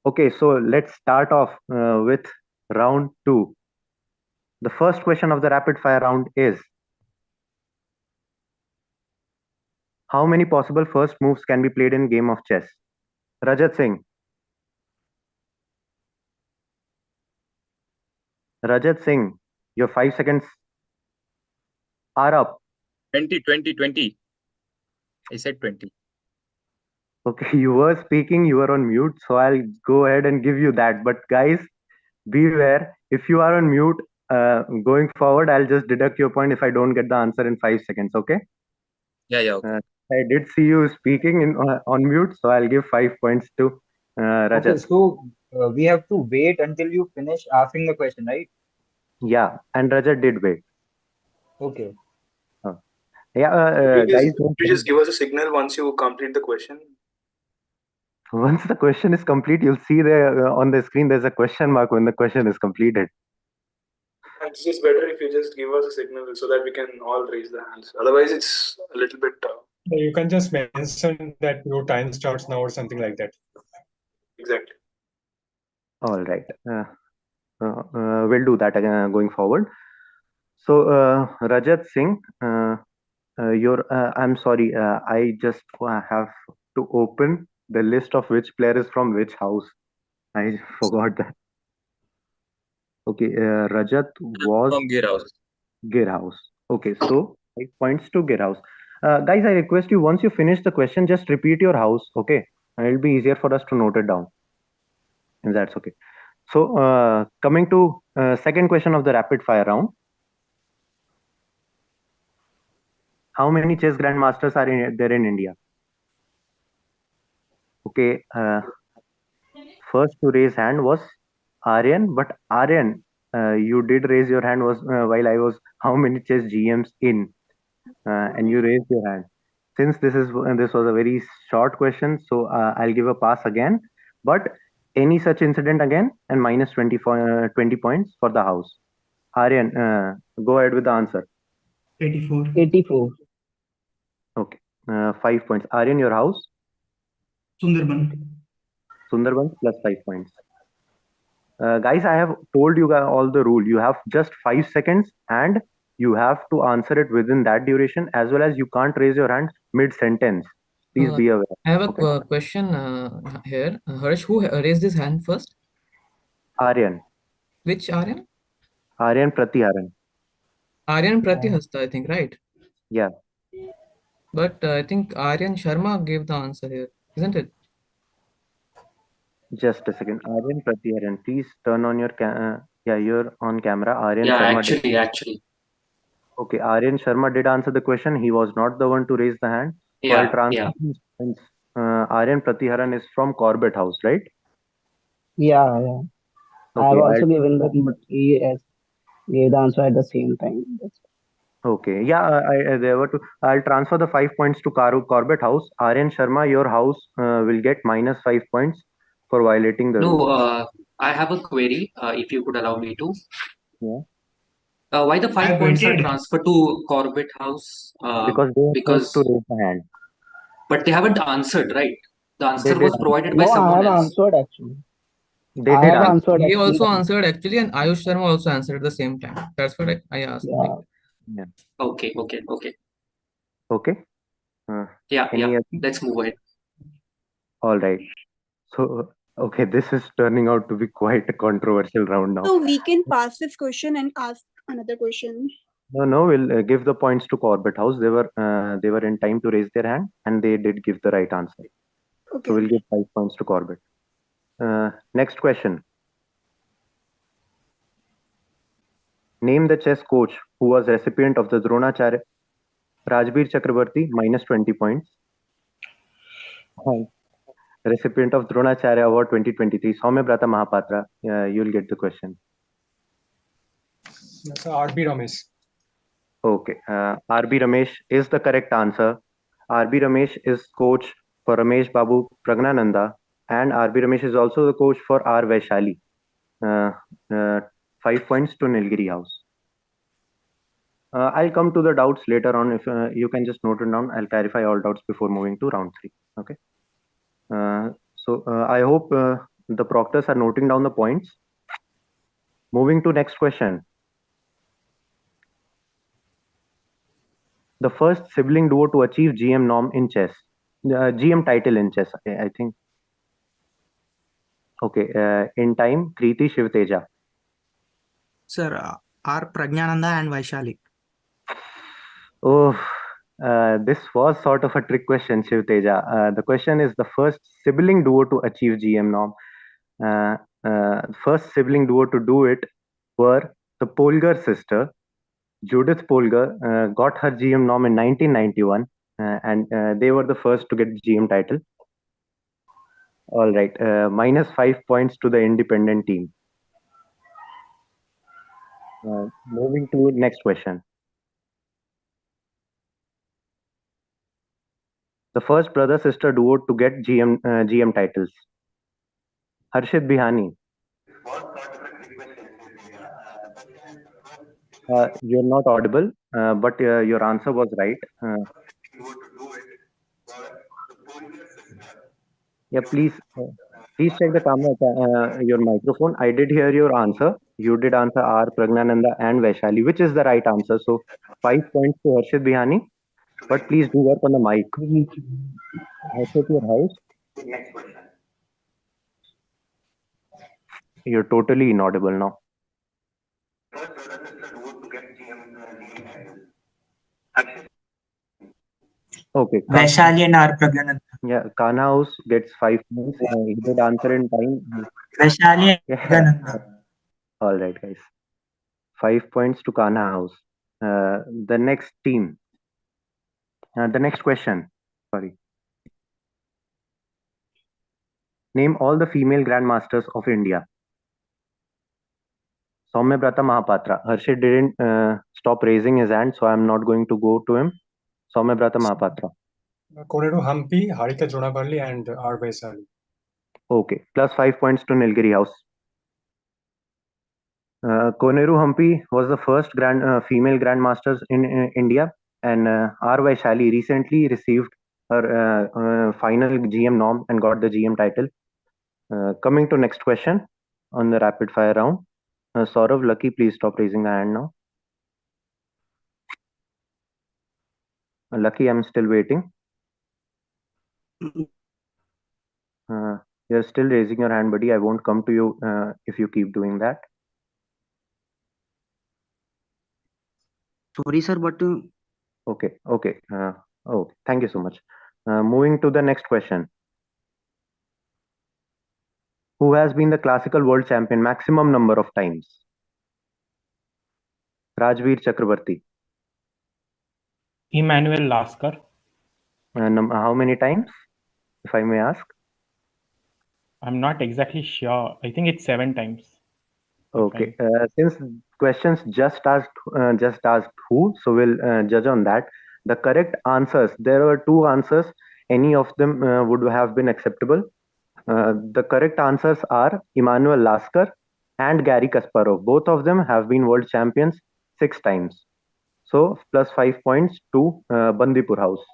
Okay, so let's start off with round 2. The first question of the rapid fire round is: how many possible first moves can be played in game of chess? Rajat Singh. Rajat Singh, your 5 seconds are up. 20. I said 20. Okay, you were speaking, you were on mute, so I'll go ahead and give you that. But guys, beware, if you are on mute, going forward, I'll just deduct your point if I don't get the answer in 5 seconds, okay? Yeah, okay. I did see you speaking on mute, so I'll give 5 points to Rajat. Okay, so we have to wait until you finish asking the question, right? Yeah, and Rajat did wait. Okay. Yeah, guys. Could you just give us a signal once you complete the question? Once the question is complete, you'll see there on the screen there's a question mark when the question is completed. It's just better if you just give us a signal so that we can all raise the hands. Otherwise, it's a little bit. You can just mention that your time starts now or something like that. Exactly. All right. We'll do that going forward. So, Rajat Singh, I'm sorry, I just have to open the list of which player is from which house. I forgot that. Okay, Rajat was from Gear House. Gear House. Okay, so 5 points to Gear House. Guys, I request you, once you finish the question, just repeat your house, okay? And it'll be easier for us to note it down. If that's okay. So, coming to second question of the rapid fire round. How many chess grandmasters are there in India? Okay, first to raise hand was Aryan, but Aryan, you did raise your hand was while I was how many chess GMs in, and you raised your hand. Since this was a very short question, so I'll give a pass again. But any such incident again, and minus 20 points for the house. Aryan, go ahead with the answer. 84. 84. Okay, 5 points. Aryan, your house? Sundarban. Sundarban plus 5 points. Guys, I have told you guys all the rule. You have just 5 seconds and you have to answer it within that duration, as well as you can't raise your hand mid-sentence. Please be aware. I have a question here. Harsh, who raised his hand first? Aryan. Which Aryan? Aryan Pratiharan. Aryan Pratihasta, I think, right? Yeah. But I think Aryan Sharma gave the answer here, isn't it? Just a second. Aryan Pratiharan, please turn on your yeah, you're on camera. Aryan Yeah, Sharma actually. Okay, Aryan Sharma did answer the question. He was not the one to raise the hand. So I'll Yeah, transfer these points. Aryan Pratiharan is from Corbett House, right? Yeah, yeah. I have Okay, also given that, but he gave the answer at the same time. okay. Yeah, there were two. I'll transfer the 5 points to Corbett House. Aryan Sharma, your house will get minus 5 points for violating the No, rules. I have a query, if you could allow me to. Yeah. Why the 5 points are transferred to Corbett House? Because they are first to raise the hand. But they haven't answered, right? The answer did was provided by No, I someone have else. answered actually. They I did have answer. answered He actually. also answered actually, and Ayush Sharma also answered at the same time. That's what I asked. Yeah. Yeah. Okay. Okay. Yeah. Any other? Let's move ahead. All right. So, okay, this is turning out to be quite a controversial round now. So we can pass this question and ask another question. No, we'll give the points to Corbett House. They were in time to raise their hand, and they did give the right answer. Okay. So we'll give 5 points to Corbett. Next question. Name the chess coach who was recipient of the Dronacharya. Rajbir Chakrabarti, minus 20 points. Recipient of Dronacharya Award 2023, Soumyabrata Mahapatra. You'll get the question. That's R.B. Ramesh. Okay, R.B. Ramesh is the correct answer. R.B. Ramesh is coach for Ramesh Babu Pragnananda, and R.B. Ramesh is also the coach for R. Vaishali. 5 points to Nilgiri House. I'll come to the doubts later on. If you can just note it down, I'll clarify all doubts before moving to round 3. Okay. So I hope the proctors are noting down the points. Moving to next question. The first sibling duo to achieve GM norm in chess. GM title in chess, I think. Okay, in time, Kriti Shivteja. Sir, R. Pragnananda and Vaishali. Oh, this was sort of a trick question, Shivteja. The question is the first sibling duo to achieve GM norm. First sibling duo to do it were the Polgar sister. Judith Polgar got her GM norm in 1991, and they were the first to get GM title. All right, minus 5 points to the independent team. Moving to next question. The first brother-sister duo to get GM titles. Harshit Bihani. You're not audible, but your answer was right. Yeah, please check the camera, your microphone. I did hear your answer. You did answer R. Pragnananda and Vaishali, which is the right answer. So 5 points to Harshit Bihani. But please do work on the mic. Harshit, your house. You're totally inaudible now. Okay. Vaishali and R. Pragnananda. Yeah, Kana House gets 5 points. He did answer in time. Vaishali and Pragnananda. All right, guys. 5 points to Kana House. The next team. The next question. Sorry. Name all the female grandmasters of India. Soumyabrata Mahapatra. Harshit didn't stop raising his hand, so I'm not going to go to him. Soumyabrata Mahapatra. Koneru Hampi, Harika Dronavalli, and R. Vaisali. Okay, plus 5 points to Nilgiri House. Koneru Hampi was the first female grandmasters in India, and R. Vaishali recently received her final GM norm and got the GM title. Coming to next question on the rapid fire round. Saurav, Lucky, please stop raising the hand now. Lucky, I'm still waiting. You're still raising your hand, buddy. I won't come to you if you keep doing that. Sorry, sir, but Okay. Oh, thank you so much. Moving to the next question. Who has been the classical world champion maximum number of times? Rajveer Chakrabarti. Emmanuel Lasker. How many times, if I may ask? I'm not exactly sure. I think it's 7 times. Okay. Since questions just asked who, so we'll judge on that. The correct answers. There were two answers. Any of them would have been acceptable. The correct answers are Emmanuel Lasker and Gary Kasparov. Both of them have been world champions 6 times. So plus 5 points to Bandipur House.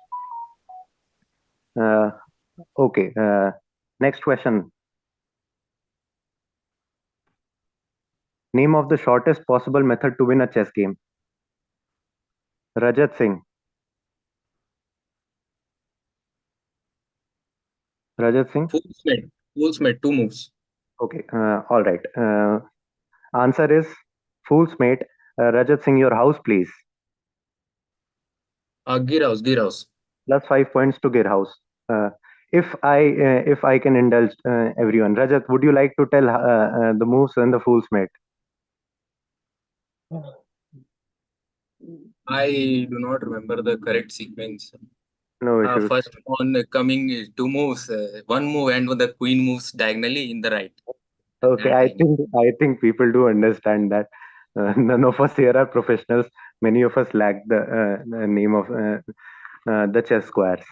Okay. Next question. Name of the shortest possible method to win a chess game. Rajat Singh. Rajat Singh. Fool's mate, 2 moves. Okay. All right. Answer is Fool's Mate. Rajat Singh, your house, please. Gir House. Plus 5 points to Gir House. If I can indulge everyone, Rajat, would you like to tell the moves and the Fool's Mate? I do not remember the correct sequence. No issues. First on coming 2 moves, 1 move and the queen moves diagonally in the right. Okay, I think people do understand that. None of us here are professionals. Many of us lack the name of the chess squares.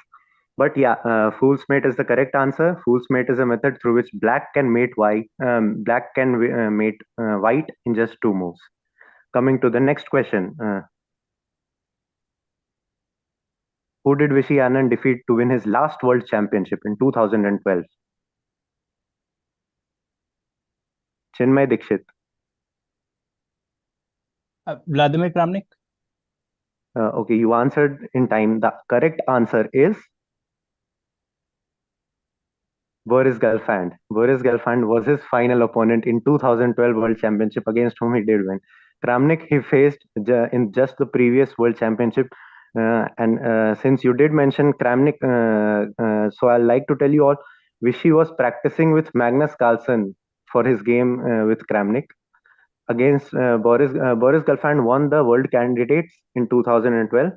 But yeah, Fool's Mate is the correct answer. Fool's Mate is a method through which black can mate white. Black can mate white in just 2 moves. Coming to the next question. Who did Vishy Anand defeat to win his last world championship in 2012? Chinmay Dikshit. Vladimir Kramnik. Okay, you answered in time. The correct answer is Boris Gelfand. Boris Gelfand was his final opponent in 2012 World Championship against whom he did win. Kramnik he faced in just the previous World Championship. And since you did mention Kramnik, so I'd like to tell you all, Vishy was practicing with Magnus Carlsen for his game with Kramnik. Against Boris Gelfand won the World Candidates in 2012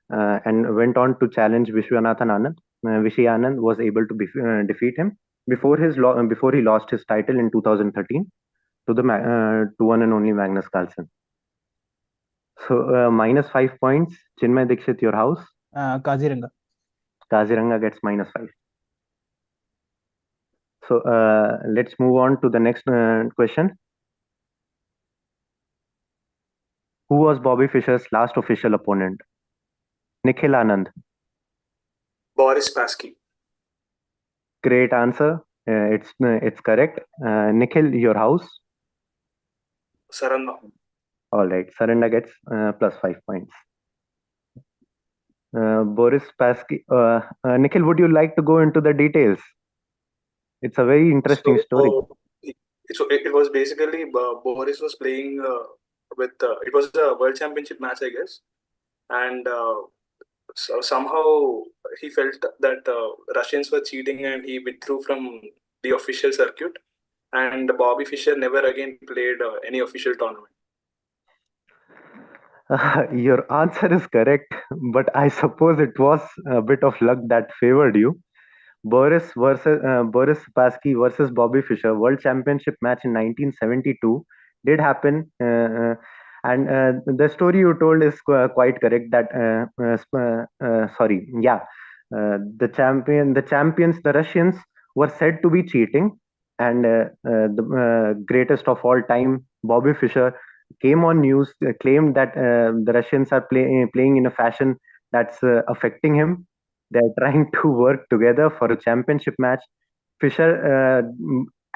and went on to challenge Vishwanathan Anand. Vishy Anand was able to defeat him before he lost his title in 2013 to to one and only Magnus Carlsen. So minus 5 points. Chinmay Dikshit, your house. Kaziranga. Kaziranga gets minus 5. So let's move on to the next question. Who was Bobby Fischer's last official opponent? Nikhil Anand. Boris Spassky. Great answer. It's correct. Nikhil, your house. Saranda. All right. Saranda gets plus 5 points. Boris Spassky. Nikhil, would you like to go into the details? It's a very interesting story. It was basically Boris was playing with. It was a World Championship match, I guess, and so somehow he felt that Russians were cheating, and he withdrew from the official circuit. And Bobby Fischer never again played any official tournament. Your answer is correct, but I suppose it was a bit of luck that favored you. Boris Spassky versus Bobby Fischer World Championship match in 1972 did happen, and the story you told is quite correct. That The Russians were said to be cheating, and the greatest of all time, Bobby Fischer, came on news, claimed that the Russians are playing in a fashion that's affecting him. They're trying to work together for a championship match. Fischer,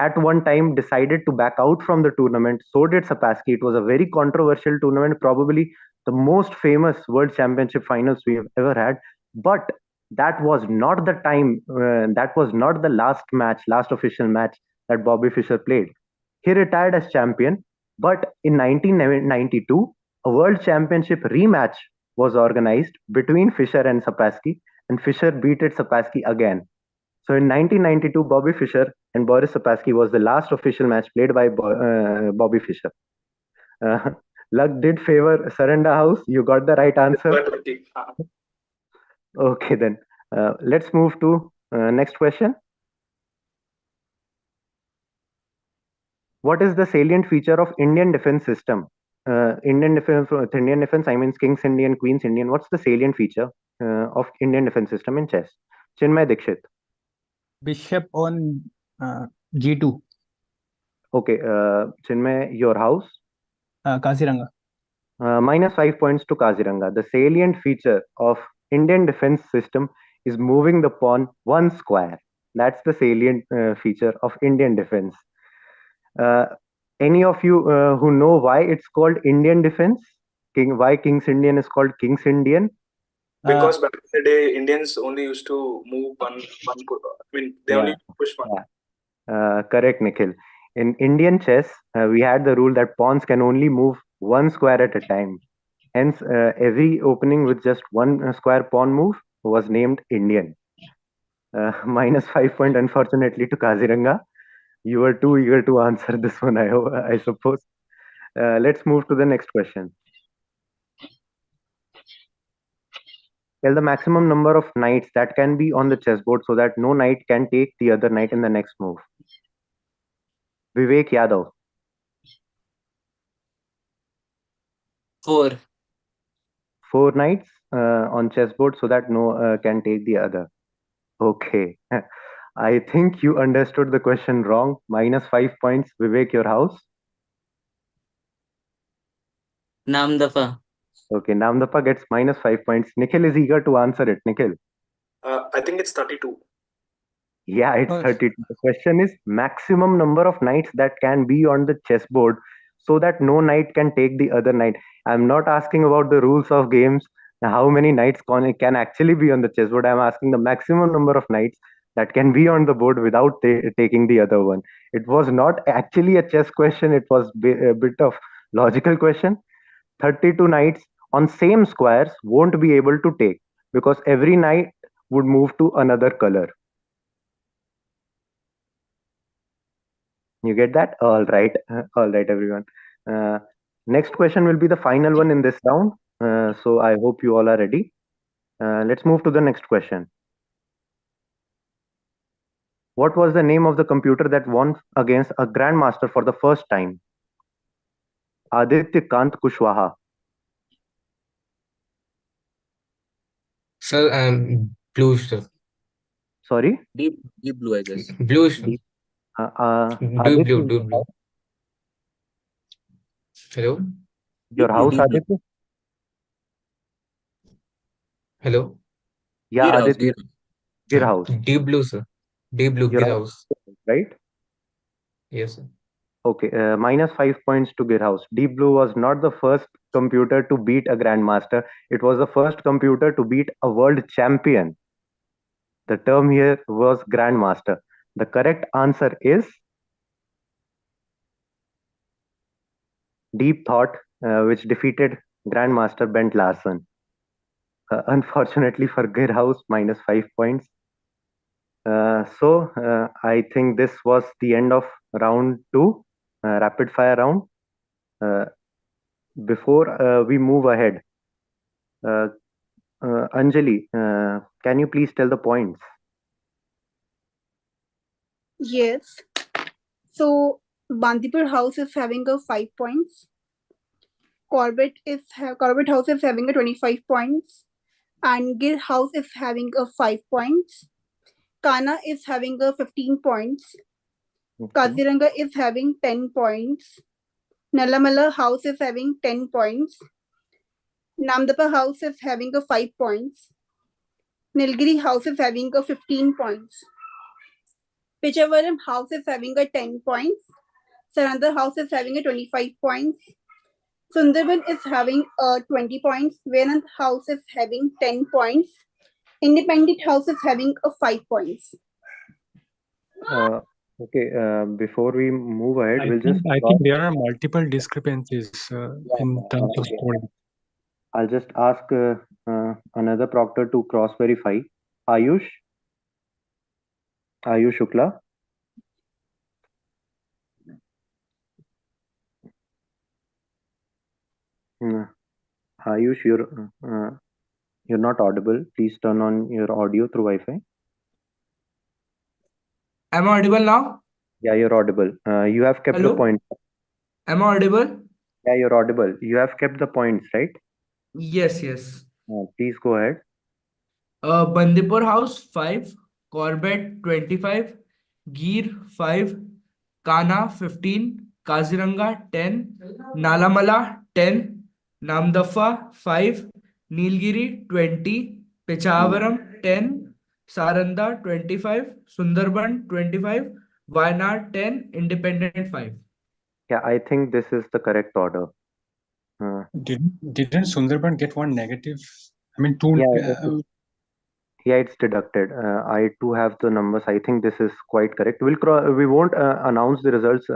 at one time, decided to back out from the tournament. So did Sapasky. It was a very controversial tournament, probably the most famous World Championship finals we have ever had. But that was not the time, that was not the last official match that Bobby Fischer played. He retired as champion, but in 1992, a World Championship rematch was organized between Fischer and Sapasky, and Fischer beat Sapasky again. So in 1992, Bobby Fischer and Boris Sapasky was the last official match played by Bobby Fischer. Uh, luck did favor Surrender House. You got the right answer. Okay, then let's move to next question. What is the salient feature of Indian defense system? Indian defense, I mean King's Indian, Queen's Indian. What's the salient feature of Indian defense system in chess? Chinmay Dikshit. Bishop on G2. Okay, Chinmay, your house? Kaziranga. -5 points to Kaziranga. The salient feature of Indian defense system is moving the pawn one square. That's the salient feature of Indian defense. Any of you who know why it's called Indian defense? Why King's Indian is called King's Indian? Because back in the day, Indians only used to move one. I mean, they only push one. Correct, Nikhil. In Indian chess, we had the rule that pawns can only move one square at a time. Hence, every opening with just one square pawn move was named Indian. -5 point, unfortunately, to Kaziranga. You were too eager to answer this one, I suppose. Let's move to the next question. Tell the maximum number of knights that can be on the chessboard so that no knight can take the other knight in the next move. Vivek Yadav. 4. 4 knights on chessboard so that no can take the other. Okay. I think you understood the question wrong. -5 points. Vivek, your house? Namdapa. Okay, Namdapa gets -5 points. Nikhil is eager to answer it. Nikhil. I think it's 32. Yeah, it's 32. The question is maximum number of knights that can be on the chessboard so that no knight can take the other knight. I'm not asking about the rules of games, how many knights can actually be on the chessboard. I'm asking the maximum number of knights that can be on the board without taking the other one. It was not actually a chess question. It was a bit of logical question. 32 knights on same squares won't be able to take because every knight would move to another color. You get that? All right. All right, everyone. Next question will be the final one in this round. So I hope you all are ready. Let's move to the next question. What was the name of the computer that won against a grandmaster for the first time? Aditya Kant Kushwaha. Sir, blue, sir. Sorry? Deep blue, I guess. Blue, sir. Deep blue. Hello? Your house, Aditya? Hello? Yeah, Aditya. Your house. Deep blue, sir. Deep blue, Your house. Right? Yes, sir. Okay, -5 points to Girhouse. Deep Blue was not the first computer to beat a grandmaster. It was the first computer to beat a world champion. The term here was grandmaster. The correct answer is Deep Thought, which defeated grandmaster Bent Larsen. Unfortunately for Girhouse, -5 points. So I think this was the end of round 2, rapid fire round. Before we move ahead, Anjali, can you please tell the points? Yes. So Bandipur House is having a 5 points. Corbett House is having a 25 points, and Gir House is having a 5 points. Kana is having a 15 points. Kaziranga is having 10 points. Nalamala House is having 10 points. Namdapa House is having a 5 points. Nilgiri House is having a 15 points. Pichavaram House is having a 10 points. Sarandar House is having a 25 points. Sundarban is having 20 points. Venant House is having 10 points. Independent House is having a 5 points. Okay, before we move ahead, I we'll think, just I cross. think there are multiple discrepancies in terms of Okay. scoring. I'll just ask another proctor to cross verify. Ayush Shukla. Ayush, you're not audible. Please turn on your audio through Wi-Fi. Am I audible now? Yeah, you're audible. You have kept the Hello? points. Am I audible? Yeah, you're audible. You have kept the points, right? Yes, yes. Please go ahead. Bandipur House 5, Corbett 25, Gir 5, Kana 15, Kaziranga 10, Nalamala 10, Namdafa 5, Nilgiri 20, Pichavaram 10, Saranda 25, Sundarban 25, Wayanad 10, Independent 5. Yeah, I think this is the correct order. Didn't Sundarban get one negative? I mean, two. Yeah, it's deducted. I too have the numbers. I think this is quite correct. We won't announce the results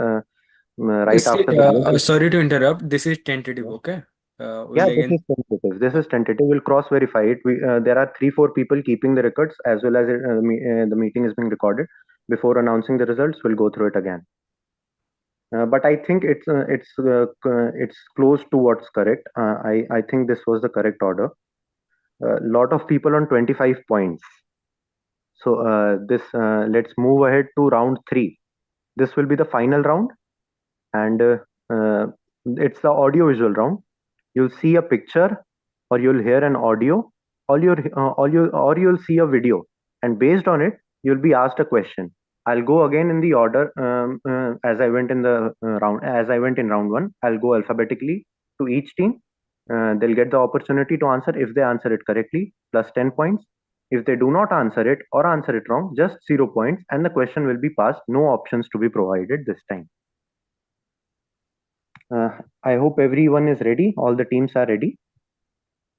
right after the game. Sorry to interrupt. This is tentative, okay? We'll Yeah, this again. is tentative. This is tentative. We'll cross verify it. There are 3-4 people keeping the records as well as the meeting is being recorded. Before announcing the results, we'll go through it again. But I think it's close to what's correct. I think this was the correct order. A lot of people on 25 points. So let's move ahead to round 3. This will be the final round, and it's the audio visual round. You'll see a picture, or you'll hear an audio, or you'll see a video, and based on it, you'll be asked a question. I'll go again in the order as I went in the round. As I went in round 1, I'll go alphabetically to each team. They'll get the opportunity to answer. If they answer it correctly, plus 10 points. If they do not answer it or answer it wrong, just 0 points, and the question will be passed. No options to be provided this time. I hope everyone is ready. All the teams are ready.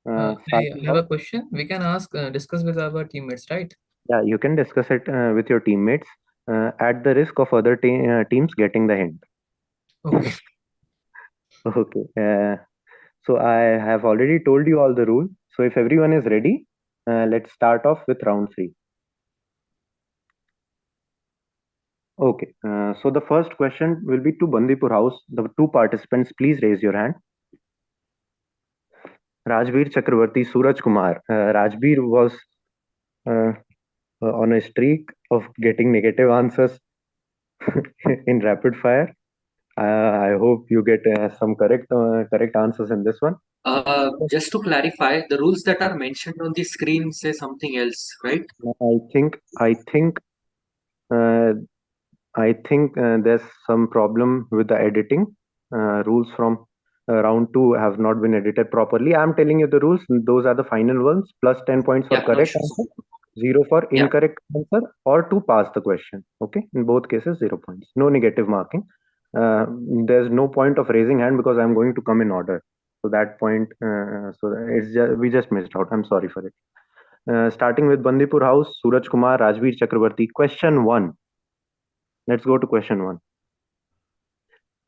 I have a question. We can discuss with our teammates, right? Yeah, you can discuss it with your teammates at the risk of other teams getting the hint. Okay. Okay. So I have already told you all the rules. So if everyone is ready, let's start off with round 3. Okay. So the first question will be to Bandipur House. The 2 participants, please raise your hand. Rajveer Chakravarti, Suraj Kumar. Rajveer was on a streak of getting negative answers in rapid fire. I hope you get some correct answers in this one. Just to clarify, the rules that are mentioned on the screen say something else, right? I think there's some problem with the editing. Rules from round 2 have not been edited properly. I'm telling you the rules. Those are the final ones. Plus 10 points for correct answer, 0 for incorrect answer, or to pass the question. Okay, in both cases 0 points. No negative marking. There's no point of raising hand because I'm going to come in order. So that point, we just missed out. I'm sorry for it. Starting with Bandipur House, Suraj Kumar, Rajveer Chakravarti. Question 1. Let's go to question 1.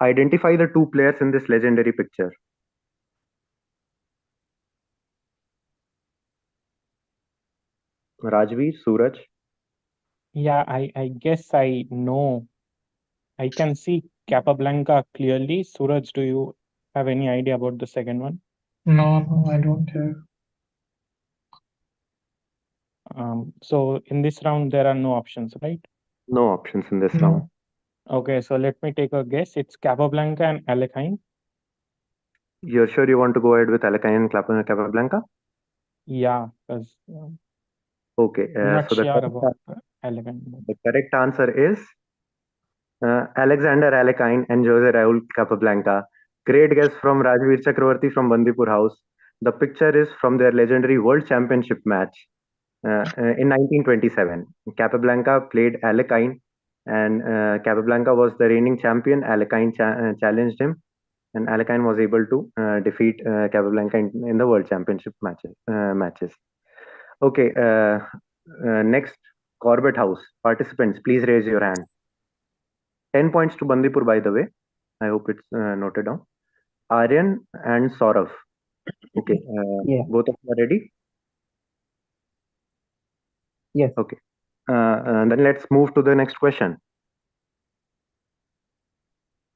Identify the 2 players in this legendary picture. Rajveer, Suraj. Yeah, I guess I know. I can see Capablanca clearly. Suraj, do you have any idea about the second one? No, I don't have. So in this round, there are no options, right? No options in this round. Okay, so let me take a guess. It's Capablanca and Alekhine. You're sure you want to go ahead with Alekhine and Capablanca? Yeah, because Okay, I'm not so sure about elegant. the correct answer is Alexander Alekhine and Jose Raul Capablanca. Great guess from Rajveer Chakravarti from Bandipur House. The picture is from their legendary World Championship match in 1927. Capablanca played Alekhine, and Capablanca was the reigning champion. Alekhine challenged him, and Alekhine was able to defeat Capablanca in the World Championship matches. Okay, next, Corbett House. Participants, please raise your hand. 10 points to Bandipur, by the way. I hope it's noted down. Aryan and Saurav. Okay, Yeah. both of you are ready? Yes. Okay. Then let's move to the next question.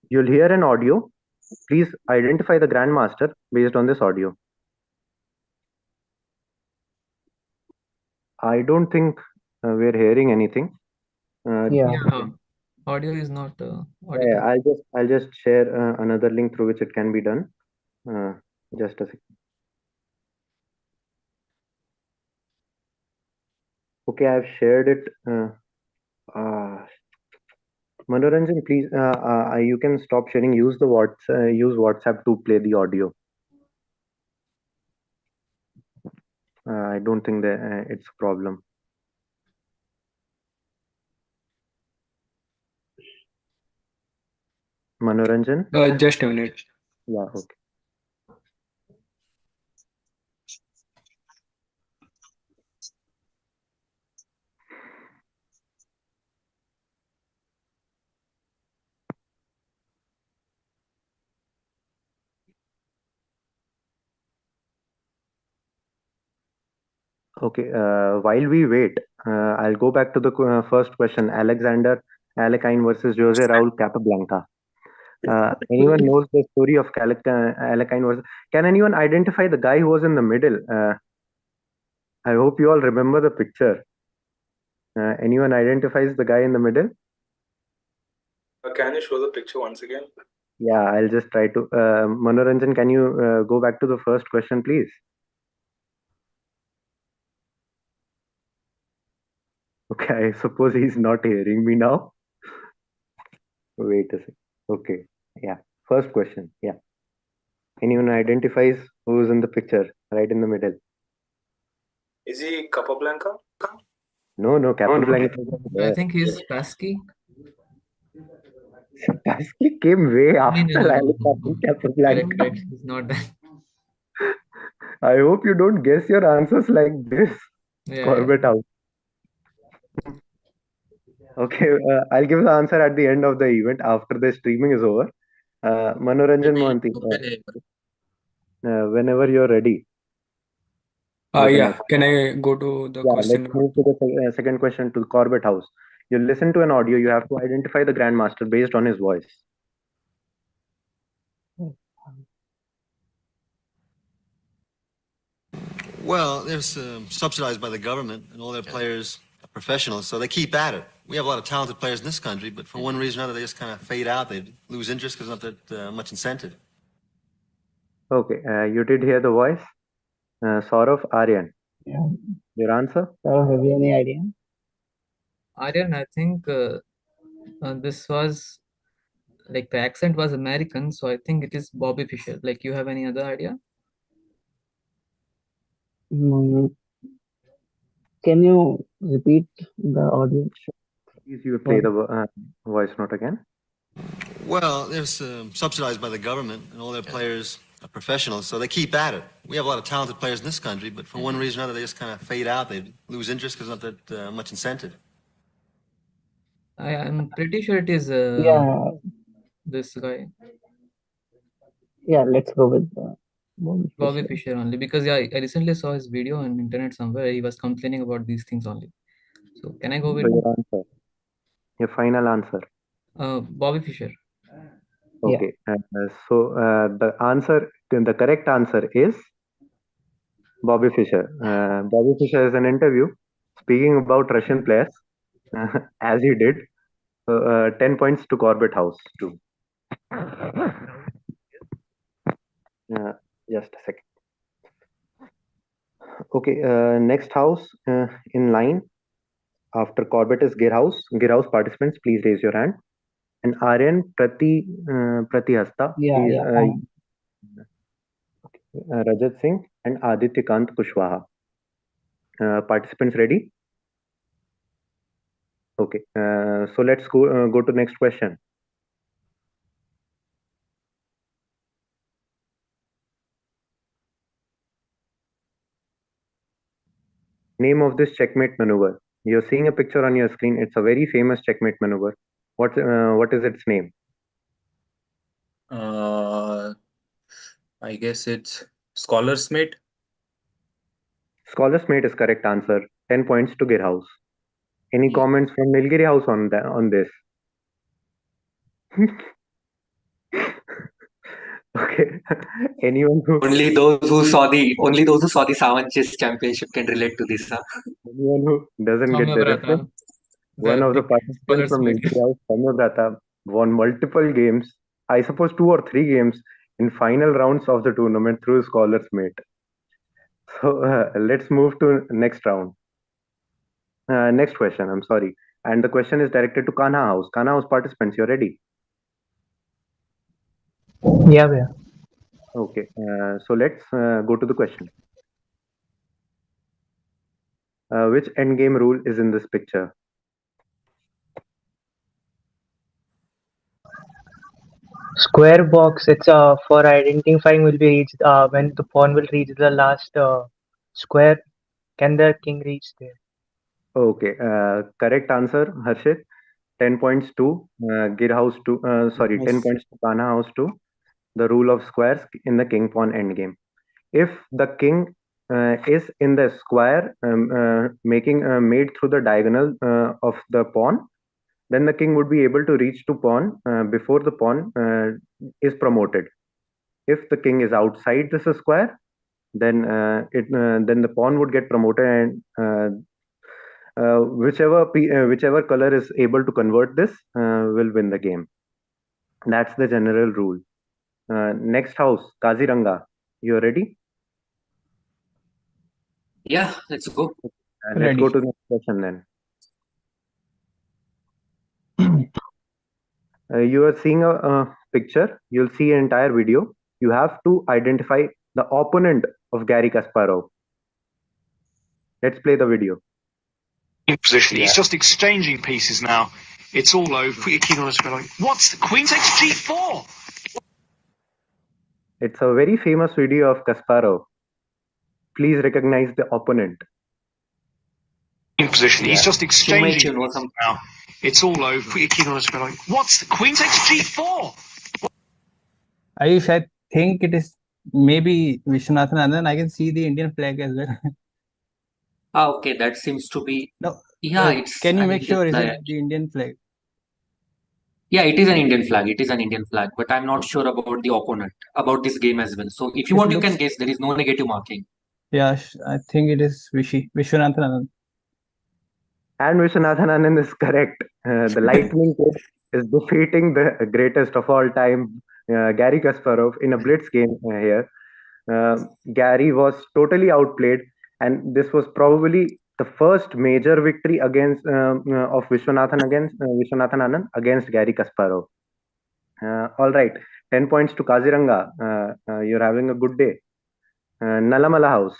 You'll hear an audio. Please identify the Grandmaster based on this audio. I don't think we're hearing anything. Yeah. Audio is not Yeah, audible. I'll just share another link through which it can be done. Just a second. Okay, I've shared it. Manoranjan, please, you can stop sharing. Use WhatsApp to play the audio. I don't think that it's a problem. Manoranjan? Just a minute. Yeah, okay. Okay, while we wait, I'll go back to the first question. Alexander Alekhine versus Jose Raul Capablanca. Anyone knows the story of Alekhine versus... Can anyone identify the guy who was in the middle? I hope you all remember the picture. Anyone identifies the guy in the middle? Can you show the picture once again? Yeah, I'll just try to. Manoranjan, can you go back to the first question, please? Okay, I suppose he's not hearing me now. Wait a second. Okay, yeah. First question, yeah. Anyone identifies who's in the picture, right in the middle? Is he Capablanca? No, Capablanca. I think he's Spassky. Spassky came way after No. Capablanca. Correct. He's not that. I hope you don't guess your answers like this. Corbett out. Okay, I'll give the answer at the end of the event after the streaming is over. Manoranjan Mohanty, whenever you're ready. Yeah, can I go to the Yeah, question? let's move to the second question to Corbett House. You listen to an audio, you have to identify the Grandmaster based on his voice. Well, they're subsidized by the government, and all their players are professionals, so they keep at it. We have a lot of talented players in this country, but for one reason or another, they just kind of fade out. They lose interest because there's not that much incentive. Okay, you did hear the voice. Saurav, Aryan. Yeah. Your answer? Have you any idea? Aryan, I think this was like the accent was American, so I think it is Bobby Fischer. Like, you have any other idea? Can you repeat the audio? Please, you play the voice note again. Well, they're subsidized by the government, and all their players are professionals, so they keep at it. We have a lot of talented players in this country, but for one reason or another, they just kind of fade out. They lose interest because there's not that much incentive. I'm pretty sure it is Yeah. this guy. Yeah, let's go with Bobby Fischer only, because I recently saw his video on internet somewhere. He was complaining about these things only. So can I go with your answer? Your final answer? Bobby Fischer. Okay, so the correct answer is Bobby Fischer. Bobby Fischer is an interview speaking about Russian players, as he did. 10 points to Corbett House too. Just a second. Okay. Okay, next house in line after Corbett is Gear House. Gear House participants, please raise your hand. And Aryan Pratihasta Yeah, is yeah. Rajat Singh and Aditya Kant Kushwaha. Participants ready? Okay, so let's go to next question. Name of this checkmate maneuver. You're seeing a picture on your screen. It's a very famous checkmate maneuver. What is its name? I guess it's Scholar's Mate. Scholar's Mate is correct answer. 10 points to Gear House. Any comments from Nilgiri House on this? Okay. Anyone who Only those who saw the Savan Chess Championship can relate to this. Huh? anyone who doesn't get the Brata, reference, one of the participants Scholar's from Mate. Nilgiri House, Brata, won multiple games. I suppose 2 or 3 games in final rounds of the tournament through Scholar's Mate. So let's move to next round. Next question. I'm sorry, and the question is directed to Kanha House. Kanha House participants, you're ready? Yeah, yeah. Okay, so let's go to the question. Which endgame rule is in this picture? Square box. It's for identifying will be reached when the pawn will reach the last square. Can the king reach there? Okay, correct answer, Harshit. 10 points to Gir House to sorry, 10 Nice. points to Kana House to the rule of squares in the king pawn endgame. If the king is in the square making made through the diagonal of the pawn, then the king would be able to reach to pawn before the pawn is promoted. If the king is outside this square, then then the pawn would get promoted, and whichever color is able to convert this will win the game. That's the general rule. Next house, Kaziranga. You ready? Yeah, let's go. Let's go Ready. to the next question then. You are seeing a picture. You'll see an entire video. You have to identify the opponent of Gary Kasparov. Let's play the video. In position. He's just exchanging pieces now. It's all over. Put your king on a square. What's the queen takes g4? It's a very famous video of Kasparov. Please recognize the opponent. In position. He's just exchanging You know pieces some. now. It's all over. Put your king on a square. What's the queen takes g4? Ayush, I think it is maybe Vishwanathan Anand. I can see the Indian flag as well. Ah, okay, that seems to be. No, Yeah, it's can you an make Indian sure is flag. it the Indian flag? Yeah, it is an Indian flag. It is an Indian flag, but I'm not sure about the opponent, about this game as well. So if you It want, you can looks. guess. There is no negative marking. Yeah, I think it is Vishwanathan Anand. And Vishwanathan Anand is correct. The Lightning Kid is defeating the greatest of all time, Gary Kasparov, in a blitz game here. Gary was totally outplayed, and this was probably the first major victory against of Vishwanathan Anand against Gary Kasparov. All right, 10 points to Kaziranga. You're having a good day. Nalamala House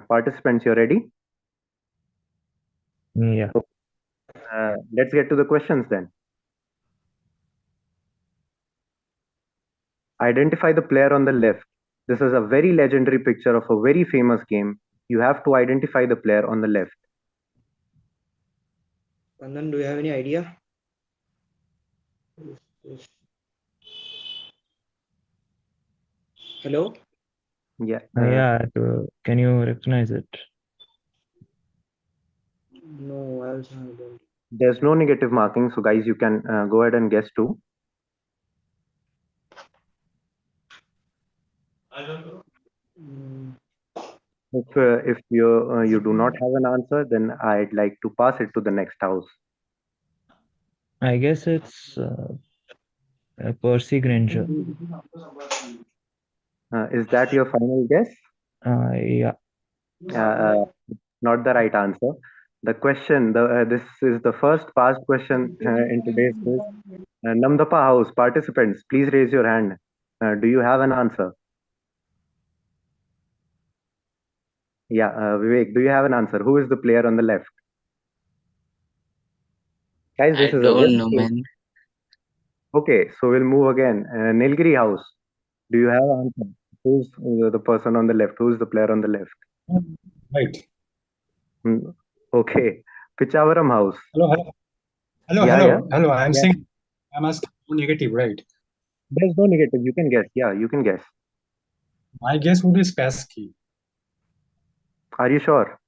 participants, you're ready? Yeah. Let's get to the questions then. Identify the player on the left. This is a very legendary picture of a very famous game. You have to identify the player on the left. Kandan, do you have any idea? Hello? Yeah. Can you recognize it? No, I also don't. There's no negative marking, so guys, you can go ahead and guess too. If you do not have an answer, then I'd like to pass it to the next house. I guess it's Percy Granger. Is that your final guess? Yeah. Not the right answer. The question, this is the first past question in today's quiz. Namdapa House participants, please raise your hand. Do you have an answer? Yeah, Vivek, do you have an answer? Who is the player on the left? Guys, I this is a don't very know, man. okay. So we'll move again. Nilgiri House, do you have an answer? Who's the person on the left? Who's the player on the left? Right. Okay. Pichavaram House. Hello, hello. Hello, Yeah, yeah. hello, hello. I'm Yeah. saying I'm asking negative, right? There's no negative. You can guess. Yeah, you can guess. My guess would be Spassky. Are you sure?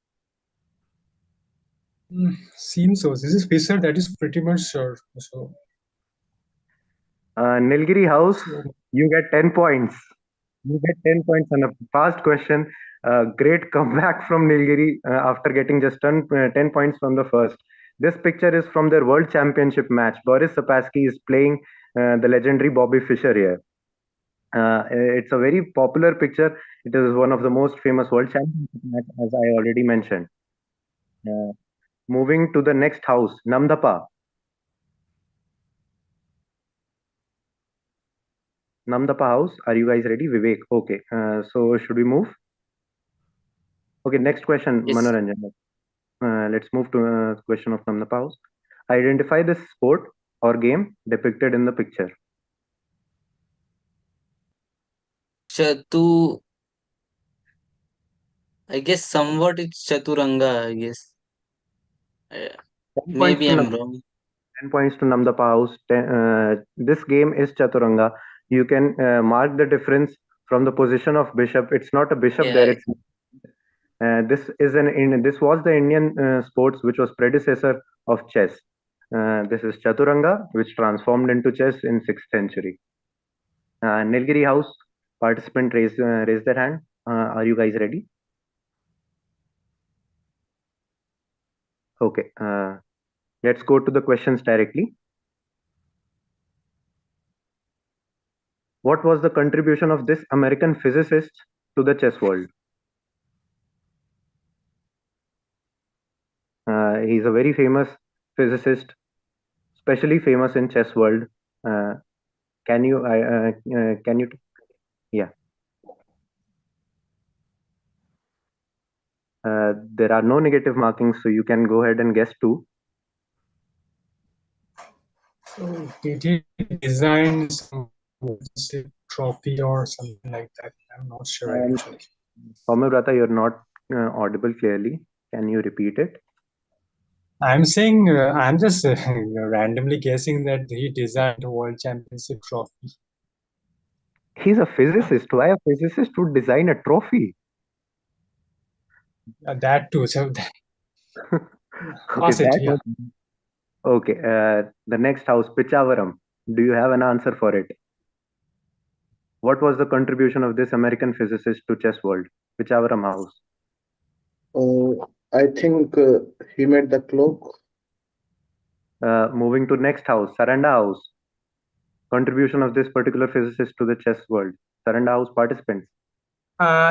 Seems so. This is Fisher. That is pretty much sure. So Nilgiri House, you get 10 points. You get 10 points on a past question. Great comeback from Nilgiri after getting just 10 points from the first. This picture is from their World Championship match. Boris Sapassky is playing the legendary Bobby Fischer here. It's a very popular picture. It is one of the most famous World Championship match, as I already mentioned. Moving to the next house, Namdapa. Namdapa House, are you guys ready? Vivek, okay. So should we move? Okay, next question, Yes. Manoranjan. Let's move to the question of Namdapa House. Identify the sport or game depicted in the picture. Chatu. I guess somewhat it's Chaturanga, I guess. 10 points Maybe to I'm wrong. 10 points to Namdapa House. This game is Chaturanga. You can mark the difference from the position of bishop. It's not a bishop there. Yeah, It's this was the Indian sports which was predecessor of chess. This is Chaturanga, which transformed into chess in 6th century. Nilgiri House participant raise their hand. Are you guys ready? Okay. Let's go to the questions directly. What was the contribution of this American physicist to the chess world? He's a very famous physicist, especially famous in chess world. Can you? Can you? Yeah. There are no negative markings, so you can go ahead and guess too. So did he design some trophy or something like that? I'm not sure actually. Soumya Brata, you're not audible clearly. Can you repeat it? I'm saying I'm just randomly guessing that he designed a world championship trophy. He's a physicist. Why a physicist would design a trophy? That too. So that, Okay, pass it. that Yeah. was okay. The next house, Pichavaram. Do you have an answer for it? What was the contribution of this American physicist to chess world? Pichavaram House. I think he made the clock. Moving to next house, Saranda House. Contribution of this particular physicist to the chess world. Saranda House participants.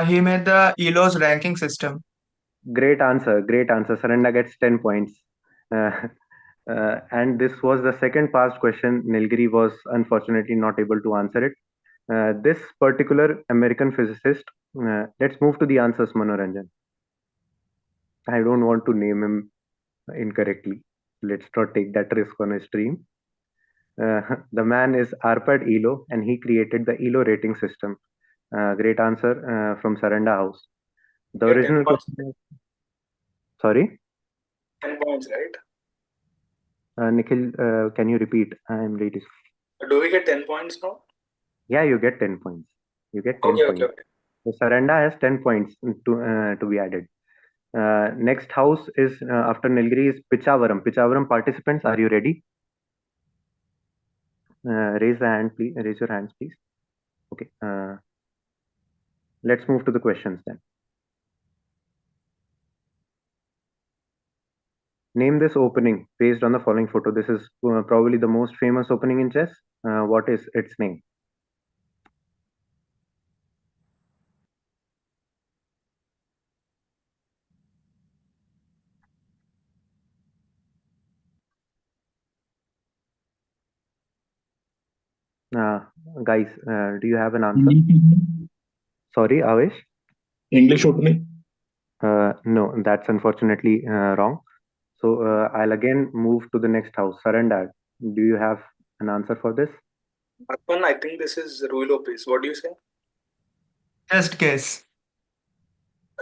He made the ELO's ranking system. Great answer. Great answer. Saranda gets 10 points. And this was the second past question. Nilgiri was unfortunately not able to answer it. This particular American physicist, let's move to the answers, Manoranjan. I don't want to name him incorrectly. Let's not take that risk on a stream. The man is Arpad Elo, and he created the Elo rating system. Great answer from Saranda House. The Yeah, 10 original points. question. Sorry? 10 points, right? Nikhil, can you repeat? I'm ready. Do we get 10 points now? Yeah, you get 10 points. You get 10 Okay, points. okay. So Saranda has 10 points to be added. Next house is after Nilgiri is Pichavaram. Pichavaram participants, are you ready? Raise the hand, please. Raise your hands, please. Okay. Let's move to the questions then. Name this opening based on the following photo. This is probably the most famous opening in chess. What is its name? Uh, guys, do you have an answer? Sorry, Avesh? English opening. No, that's unfortunately wrong. So I'll again move to the next house. Sarandar, do you have an answer for this? Arpan, I think this is Rui Lopez. What do you say? Just guess.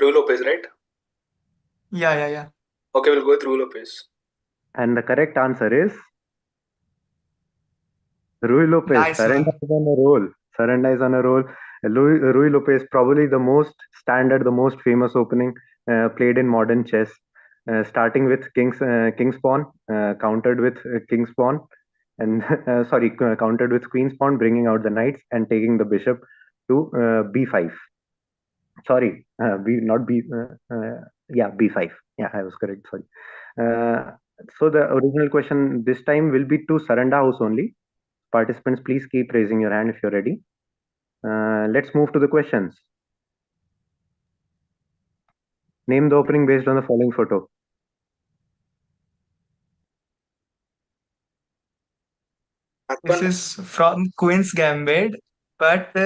Rui Lopez, right? Yeah. Okay, we'll go with Rui Lopez. And the correct answer is Rui Lopez. Nice Saranda one. is on a roll. Saranda is on a roll. Rui Lopez, probably the most standard, the most famous opening played in modern chess, starting with King's Pawn, countered with King's Pawn, and countered with Queen's Pawn, bringing out the knights and taking the bishop to b5. Sorry, b not b. Yeah, b5. Yeah, I was correct. Sorry. Uh, so the original question this time will be to Saranda House only. Participants, please keep raising your hand if you're ready. Let's move to the questions. Name the opening based on the following photo. This is from Queen's Gambit, but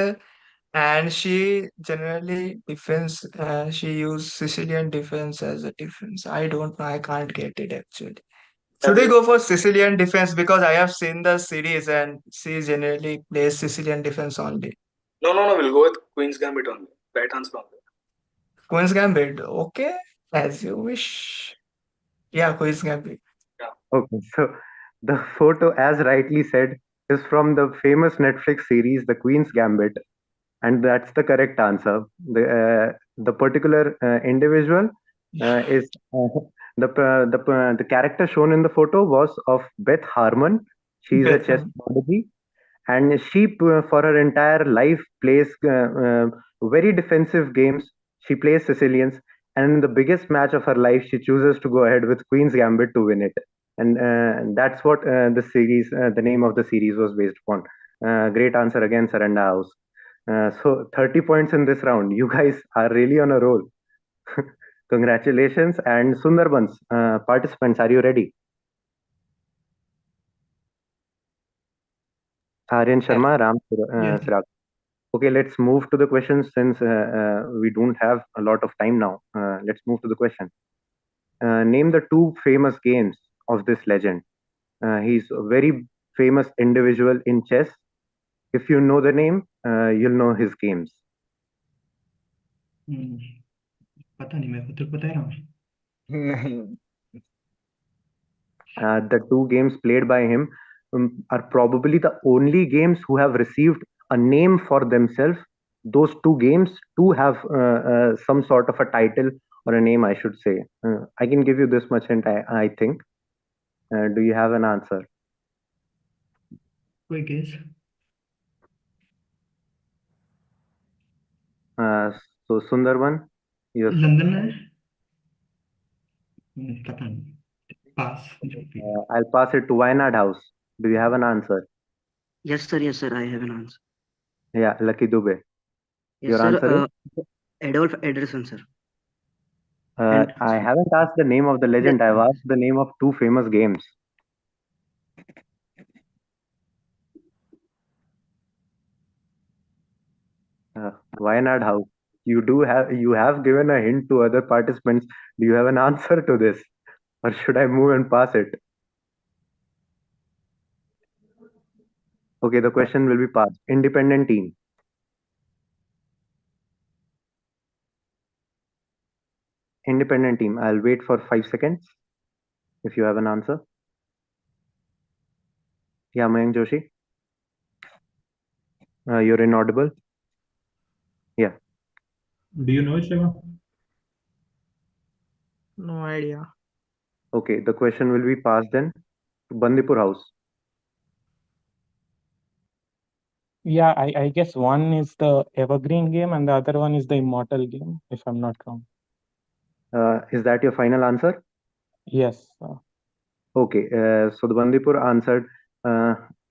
and she generally defends. She used Sicilian defense as a defense. I don't know. I can't get it actually. Should we go for Sicilian defense because I have seen the series and she generally plays Sicilian defense only. No, we'll go with Queen's Gambit only. Right answer only. Queen's Gambit, okay, as you wish. Yeah, Queen's Gambit. Okay, so the photo, as rightly said, is from the famous Netflix series The Queen's Gambit, and that's the correct answer. The particular individual is the character shown in the photo was of Beth Harmon. She's a Beth chess Harmon. prodigy, and she for her entire life plays very defensive games. She plays Sicilians, and in the biggest match of her life she chooses to go ahead with Queen's Gambit to win it, and that's what the name of the series was based upon. Great answer again, Saranda House. So 30 points in this round. You guys are really on a roll. Congratulations. And Sundarbans, participants, are you ready? Aryan Sharma, Ram Yes. Sirag. Okay, let's move to the questions since we don't have a lot of time now. Let's move to the question. Name the two famous games of this legend. He's a very famous individual in chess. If you know the name, you'll know his games. पता नहीं, मेरे को तो पता है ना. The two games played by him are probably the only games who have received a name for themselves. Those two games do have some sort of a title or a name, I should say. I can give you this much hint, I think. Do you have an answer? कोई guess? So Sundarban, yes. London में पता नहीं. Pass. I'll pass it to Wayanad House. Do you have an answer? Yes, sir. I have an answer. Yeah, Lucky Dubey. Yes, Your sir. answer is? Adolf Ederson, sir. I haven't asked the name of the legend. I've asked the name of two famous games. Wayanad House. You have given a hint to other participants. Do you have an answer to this, or should I move and pass it? Okay, the question will be passed. Independent team. Independent team. I'll wait for 5 seconds. If you have an answer. Yeah, Mayank Joshi. You're inaudible. Yeah. Do you know it, Shiva? No idea. Okay, the question will be passed then. Bandipur House. Yeah, I guess one is the evergreen game and the other one is the immortal game, if I'm not wrong. Is that your final answer? Yes. Okay, so the Bandipur answered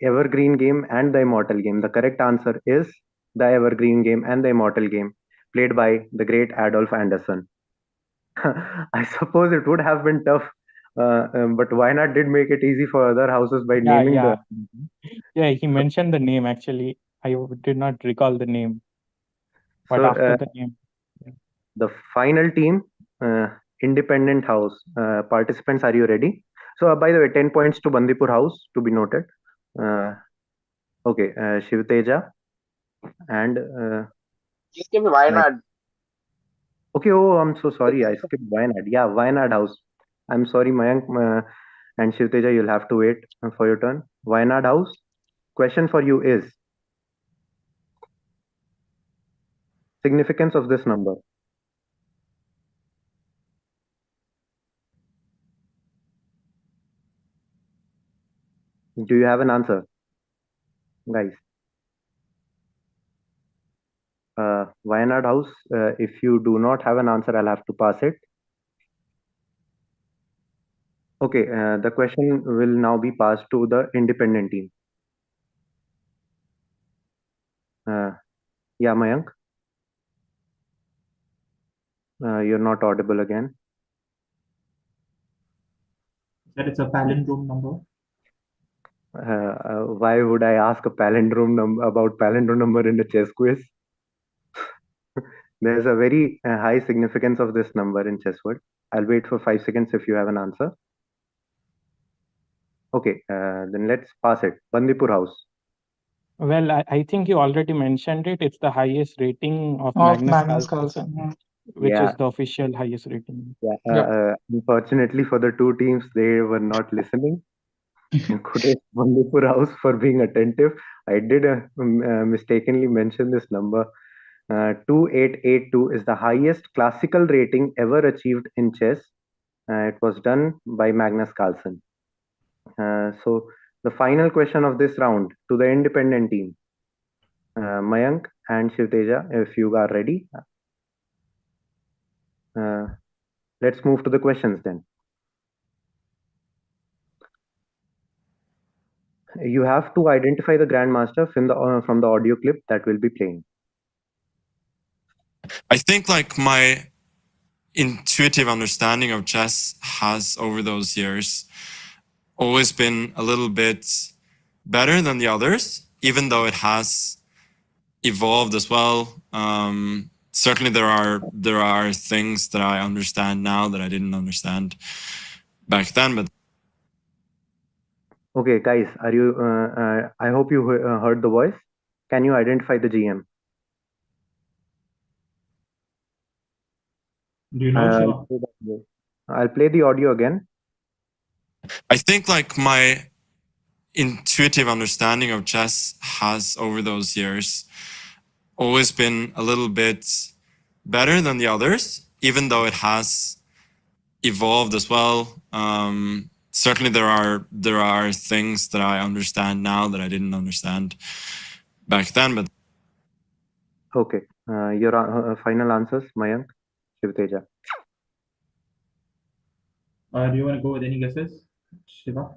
evergreen game and the immortal game. The correct answer is the evergreen game and the immortal game, played by the great Adolf Anderson. I suppose it would have been tough But Wayanad did make it easy for other houses by Yeah, naming yeah. the. Yeah, he mentioned the name actually. I did not recall the name, but So after the name, yeah. the final team, independent house. Participants, are you ready? So by the way, 10 points to Bandipur house to be noted. Okay, Shivteja and Just give me Wayanad. okay. Oh, I'm so sorry. I skipped Wayanad. Yeah, Wayanad house. I'm sorry, Mayank and Shivteja. You'll have to wait for your turn. Wayanad house. Question for you is significance of this number. Do you have an answer, guys? Wayanad house. If you do not have an answer, I'll have to pass it. Okay, the question will now be passed to the independent team. Yeah, Mayank, you're not audible again. That it's a palindrome number. Why would I ask a palindrome about palindrome number in a chess quiz? There's a very high significance of this number in chess world. I'll wait for 5 seconds if you have an answer. Okay, then let's pass it. Bandipur house. Well, I think you already mentioned it. It's the highest rating of Of Magnus Magnus Carlsen, Carlsen. which Yeah, is the official highest rating. yeah. Yep. Unfortunately for the two teams, they were not listening. Kudos Bandipur house for being attentive. I did mistakenly mention this number. 2882 is the highest classical rating ever achieved in chess. It was done by Magnus Carlsen. So the final question of this round to the independent team, Mayank and Shivteja, if you are ready, let's move to the questions then. You have to identify the grandmaster from the audio clip that will be playing. I think like my intuitive understanding of chess has over those years always been a little bit better than the others, even though it has evolved as well. Certainly there are things that I understand now that I didn't understand back then, but Okay, guys, are you? I hope you heard the voice. Can you identify the GM? Do you know, Shiva? I'll play the audio again. I think like my intuitive understanding of chess has over those years always been a little bit better than the others, even though it has evolved as well. Certainly there are things that I understand now that I didn't understand back then, but Okay, your final answers, Mayank, Shivteja. Do you want to go with any guesses, Shiva?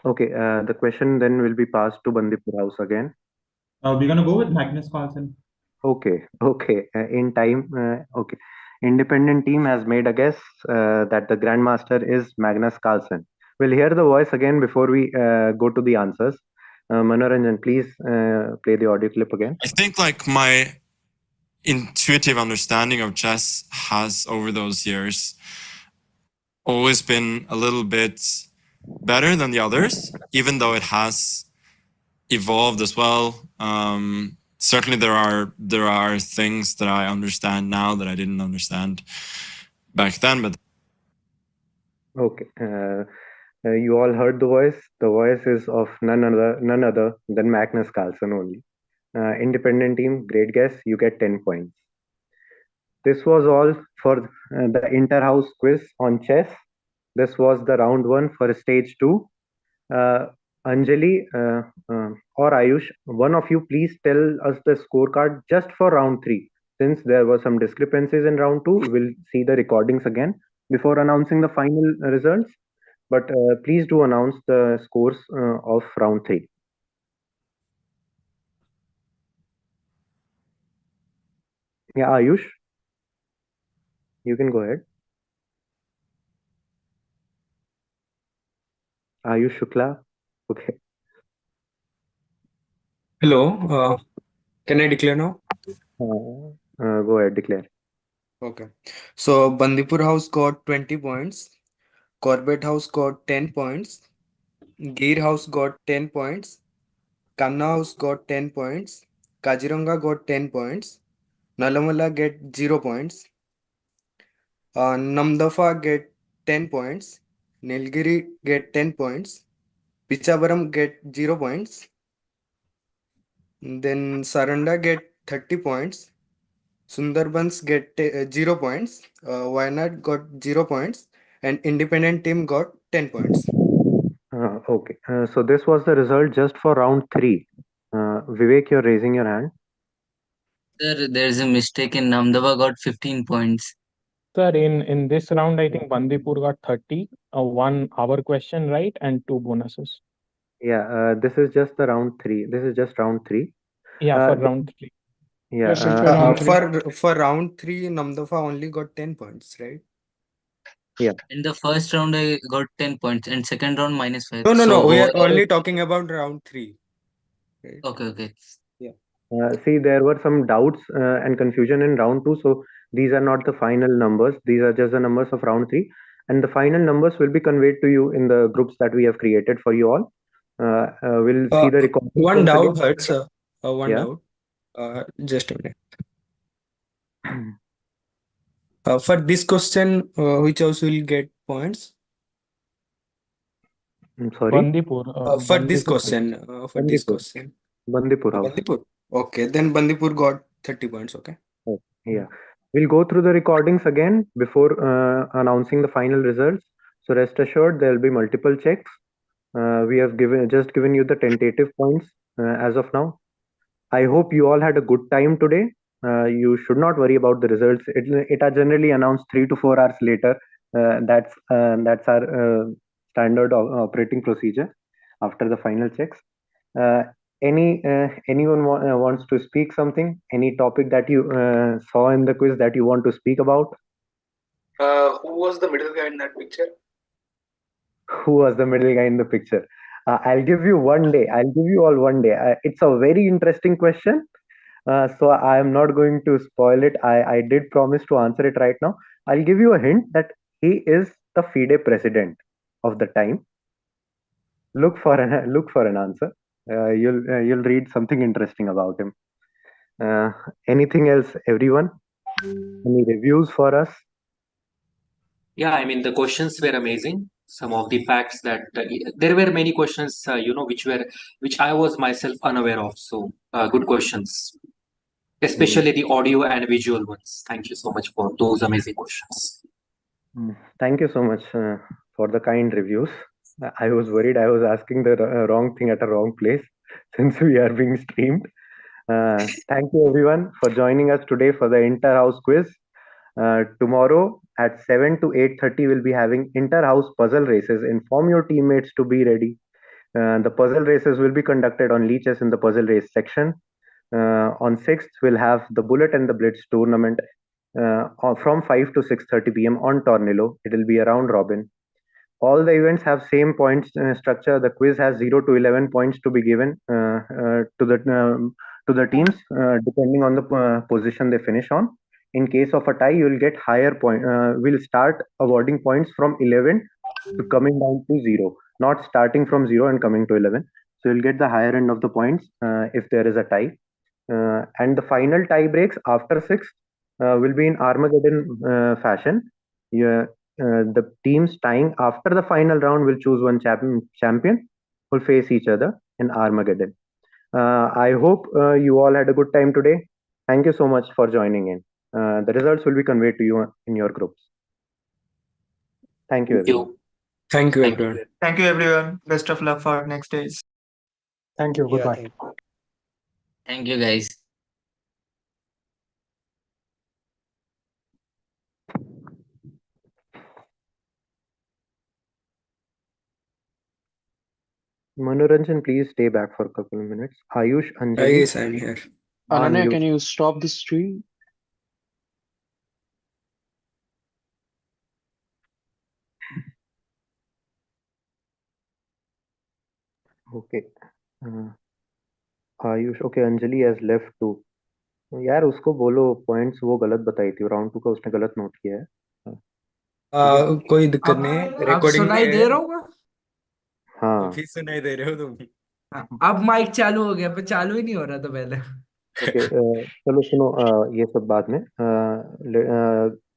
Okay, the question then will be passed to Bandipur house again. We're gonna go with Magnus Carlsen. Okay, okay. In time, okay. Independent team has made a guess that the grandmaster is Magnus Carlsen. We'll hear the voice again before we go to the answers. Manoranjan, please play the audio clip again. I think like my intuitive understanding of chess has over those years always been a little bit better than the others, even though it has evolved as well. Certainly there are things that I understand now that I didn't understand back then, but Okay. You all heard the voice. The voice is of none other than Magnus Carlsen only. Independent team, great guess. You get 10 points. This was all for the inter-house quiz on chess. This was the round one for stage two. Anjali or Ayush, one of you please tell us the scorecard just for round three. Since there were some discrepancies in round two, we'll see the recordings again before announcing the final results. But please do announce the scores of round three. Yeah, Ayush, you can go ahead. Ayush Shukla. Okay. Hello. Can I declare now? Go ahead, declare. Okay. So Bandipur House got 20 points. Corbett House got 10 points. Gir House got 10 points. Kanna House got 10 points. Kaziranga got 10 points. Nalamala get 0 points. Namdafa get 10 points. Nilgiri get 10 points. Pichabaram get 0 points. Then Saranda get 30 points. Sundarbans get 0 points. Wayanad got 0 points. And independent team got 10 points. Okay. So this was the result just for round 3. Vivek, you're raising your hand. Sir, there's a mistake in Namdava got 15 points. Sir, in this round, I think Bandipur got 30, one our question right, and 2 bonuses. Yeah, this is just the round 3. This is just round 3. Yeah, for round 3. Yeah. Yes, sir, for round For round 3, Namdafa only got 10 points, right? Yeah. In the first round, I got 10 points, and second round -5. No. So We are overall, only talking about round 3. Right? okay. Yeah. See, there were some doubts and confusion in round 2. So these are not the final numbers. These are just the numbers of round 3. And the final numbers will be conveyed to you in the groups that we have created for you all. We'll see the recording. One once doubt again. hurts. One Yeah. doubt. Just a minute. For this question, which house will get points? I'm sorry. Bandipur. For this Bandipur. question. Bandipur House. Bandipur. Okay, then Bandipur got 30 points. Okay. Oh, yeah. We'll go through the recordings again before announcing the final results. So rest assured, there will be multiple checks. We have just given you the tentative points as of now. I hope you all had a good time today. You should not worry about the results. It are generally announced 3 to 4 hours later. That's our standard operating procedure after the final checks. Anyone wants to speak something? Any topic that you saw in the quiz that you want to speak about? Who was the middle guy in that picture? Who was the middle guy in the picture? I'll give you one day. I'll give you all one day. It's a very interesting question. So I am not going to spoil it. I did promise to answer it right now. I'll give you a hint that he is the FIDE president of the time. Look for an answer. You'll read something interesting about him. Anything else, everyone? Any reviews for us? Yeah, I mean the questions were amazing. Some of the facts that there were many questions, which I was myself unaware of. So good questions, especially the audio and visual ones. Thank you so much for those amazing questions. Thank you so much for the kind reviews. I was worried I was asking the wrong thing at a wrong place since we are being streamed. Thank you everyone for joining us today for the inter-house quiz. Tomorrow at 7 to 8:30 we'll be having inter-house puzzle races. Inform your teammates to be ready. The puzzle races will be conducted on leeches in the puzzle race section. On 6th, we'll have the Bullet and the Blitz tournament from 5 to 6:30 p.m. on Tornillo. It will be a round robin. All the events have same points structure. The quiz has 0 to 11 points to be given to the teams depending on the position they finish on. In case of a tie, you will get higher point. We'll start awarding points from 11 to coming down to 0, not starting from 0 and coming to 11. So you'll get the higher end of the points if there is a tie. And the final tie breaks after 6 will be in Armageddon fashion. Yeah, the teams tying after the final round will choose one champion will face each other in Armageddon. I hope you all had a good time today. Thank you so much for joining in. The results will be conveyed to you in your groups. Thank you, everyone. Thank you, everyone. Thank you, everyone. Best of luck for next days. Thank you. Goodbye. Thank you, guys. Manoranjan, please stay back for a couple of minutes. Ayush, Anjali. Yes, I'm here. Ananya, can you stop the stream? Okay Ayush okay Anjali has left too यार उसको बोलो points वो गलत बताई थी round to का उसने गलत नोट किया है ठीक है कोई दिक्कत अब नहीं है, अब रिकॉर्डिंग में सुनाई है। दे रहा होगा। हाँ फिर सुनाई दे रहे हो तुम। हाँ, अब माइक चालू हो गया, पर चालू ही नहीं हो रहा था पहले। ओके चलो सुनो ये सब बाद में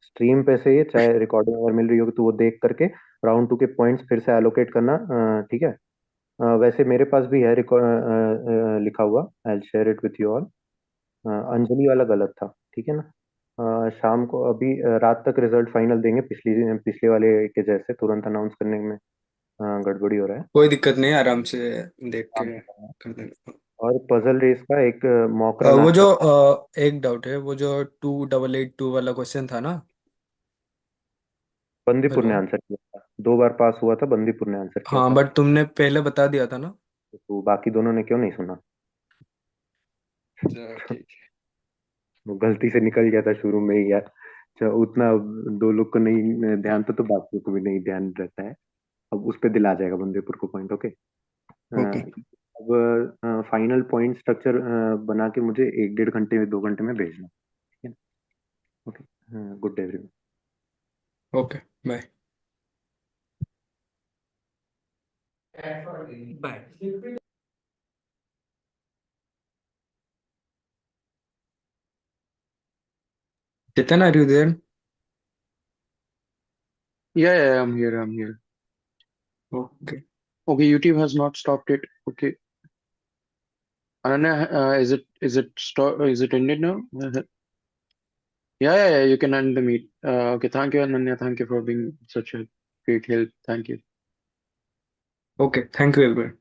स्ट्रीम पे से चाहे रिकॉर्डिंग अगर मिल रही होगी तो वो देख करके राउंड टू के पॉइंट्स फिर से एलोकेट करना ठीक है वैसे मेरे पास भी है लिखा हुआ I share it with you all Anjali वाला गलत था ठीक है ना शाम को अभी रात तक रिजल्ट फाइनल देंगे पिछली पिछले वाले के जैसे तुरंत अनाउंस करने में गड़बड़ी हो रहा है कोई दिक्कत नहीं, आराम से देख के काम करना है। कर देना। और पजल रेस का एक मॉक रन वो आज जो तक एक डाउट है, वो जो 2882 वाला क्वेश्चन था ना। बंदीपुर ने हेलो। आंसर किया था 2 बार पास हुआ था बंदीपुर ने आंसर किया हाँ, था बट तुमने पहले बता दिया था ना। तो बाकी दोनों ने क्यों नहीं सुना चलो ठीक है। वो गलती से निकल गया था शुरू में ही यार उतना दो लोग को नहीं ध्यान था तो बाकियों को भी नहीं ध्यान रहता है अब उस पर दिला जाएगा बंदीपुर को पॉइंट ओके ओके अब फाइनल पॉइंट स्ट्रक्चर बना के मुझे 1 1.5 घंटे 2 घंटे में भेजना ठीक है okay good day everyone okay bye. Bye. Chetan, are you there? Yeah, I'm here. I'm here. Okay. Okay, YouTube has not stopped it. Okay, Ananya, is it ended now? Yeah. You can end the meet. Okay, thank you, Ananya. Thank you for being such a great help. Thank you. Okay, thank you everyone.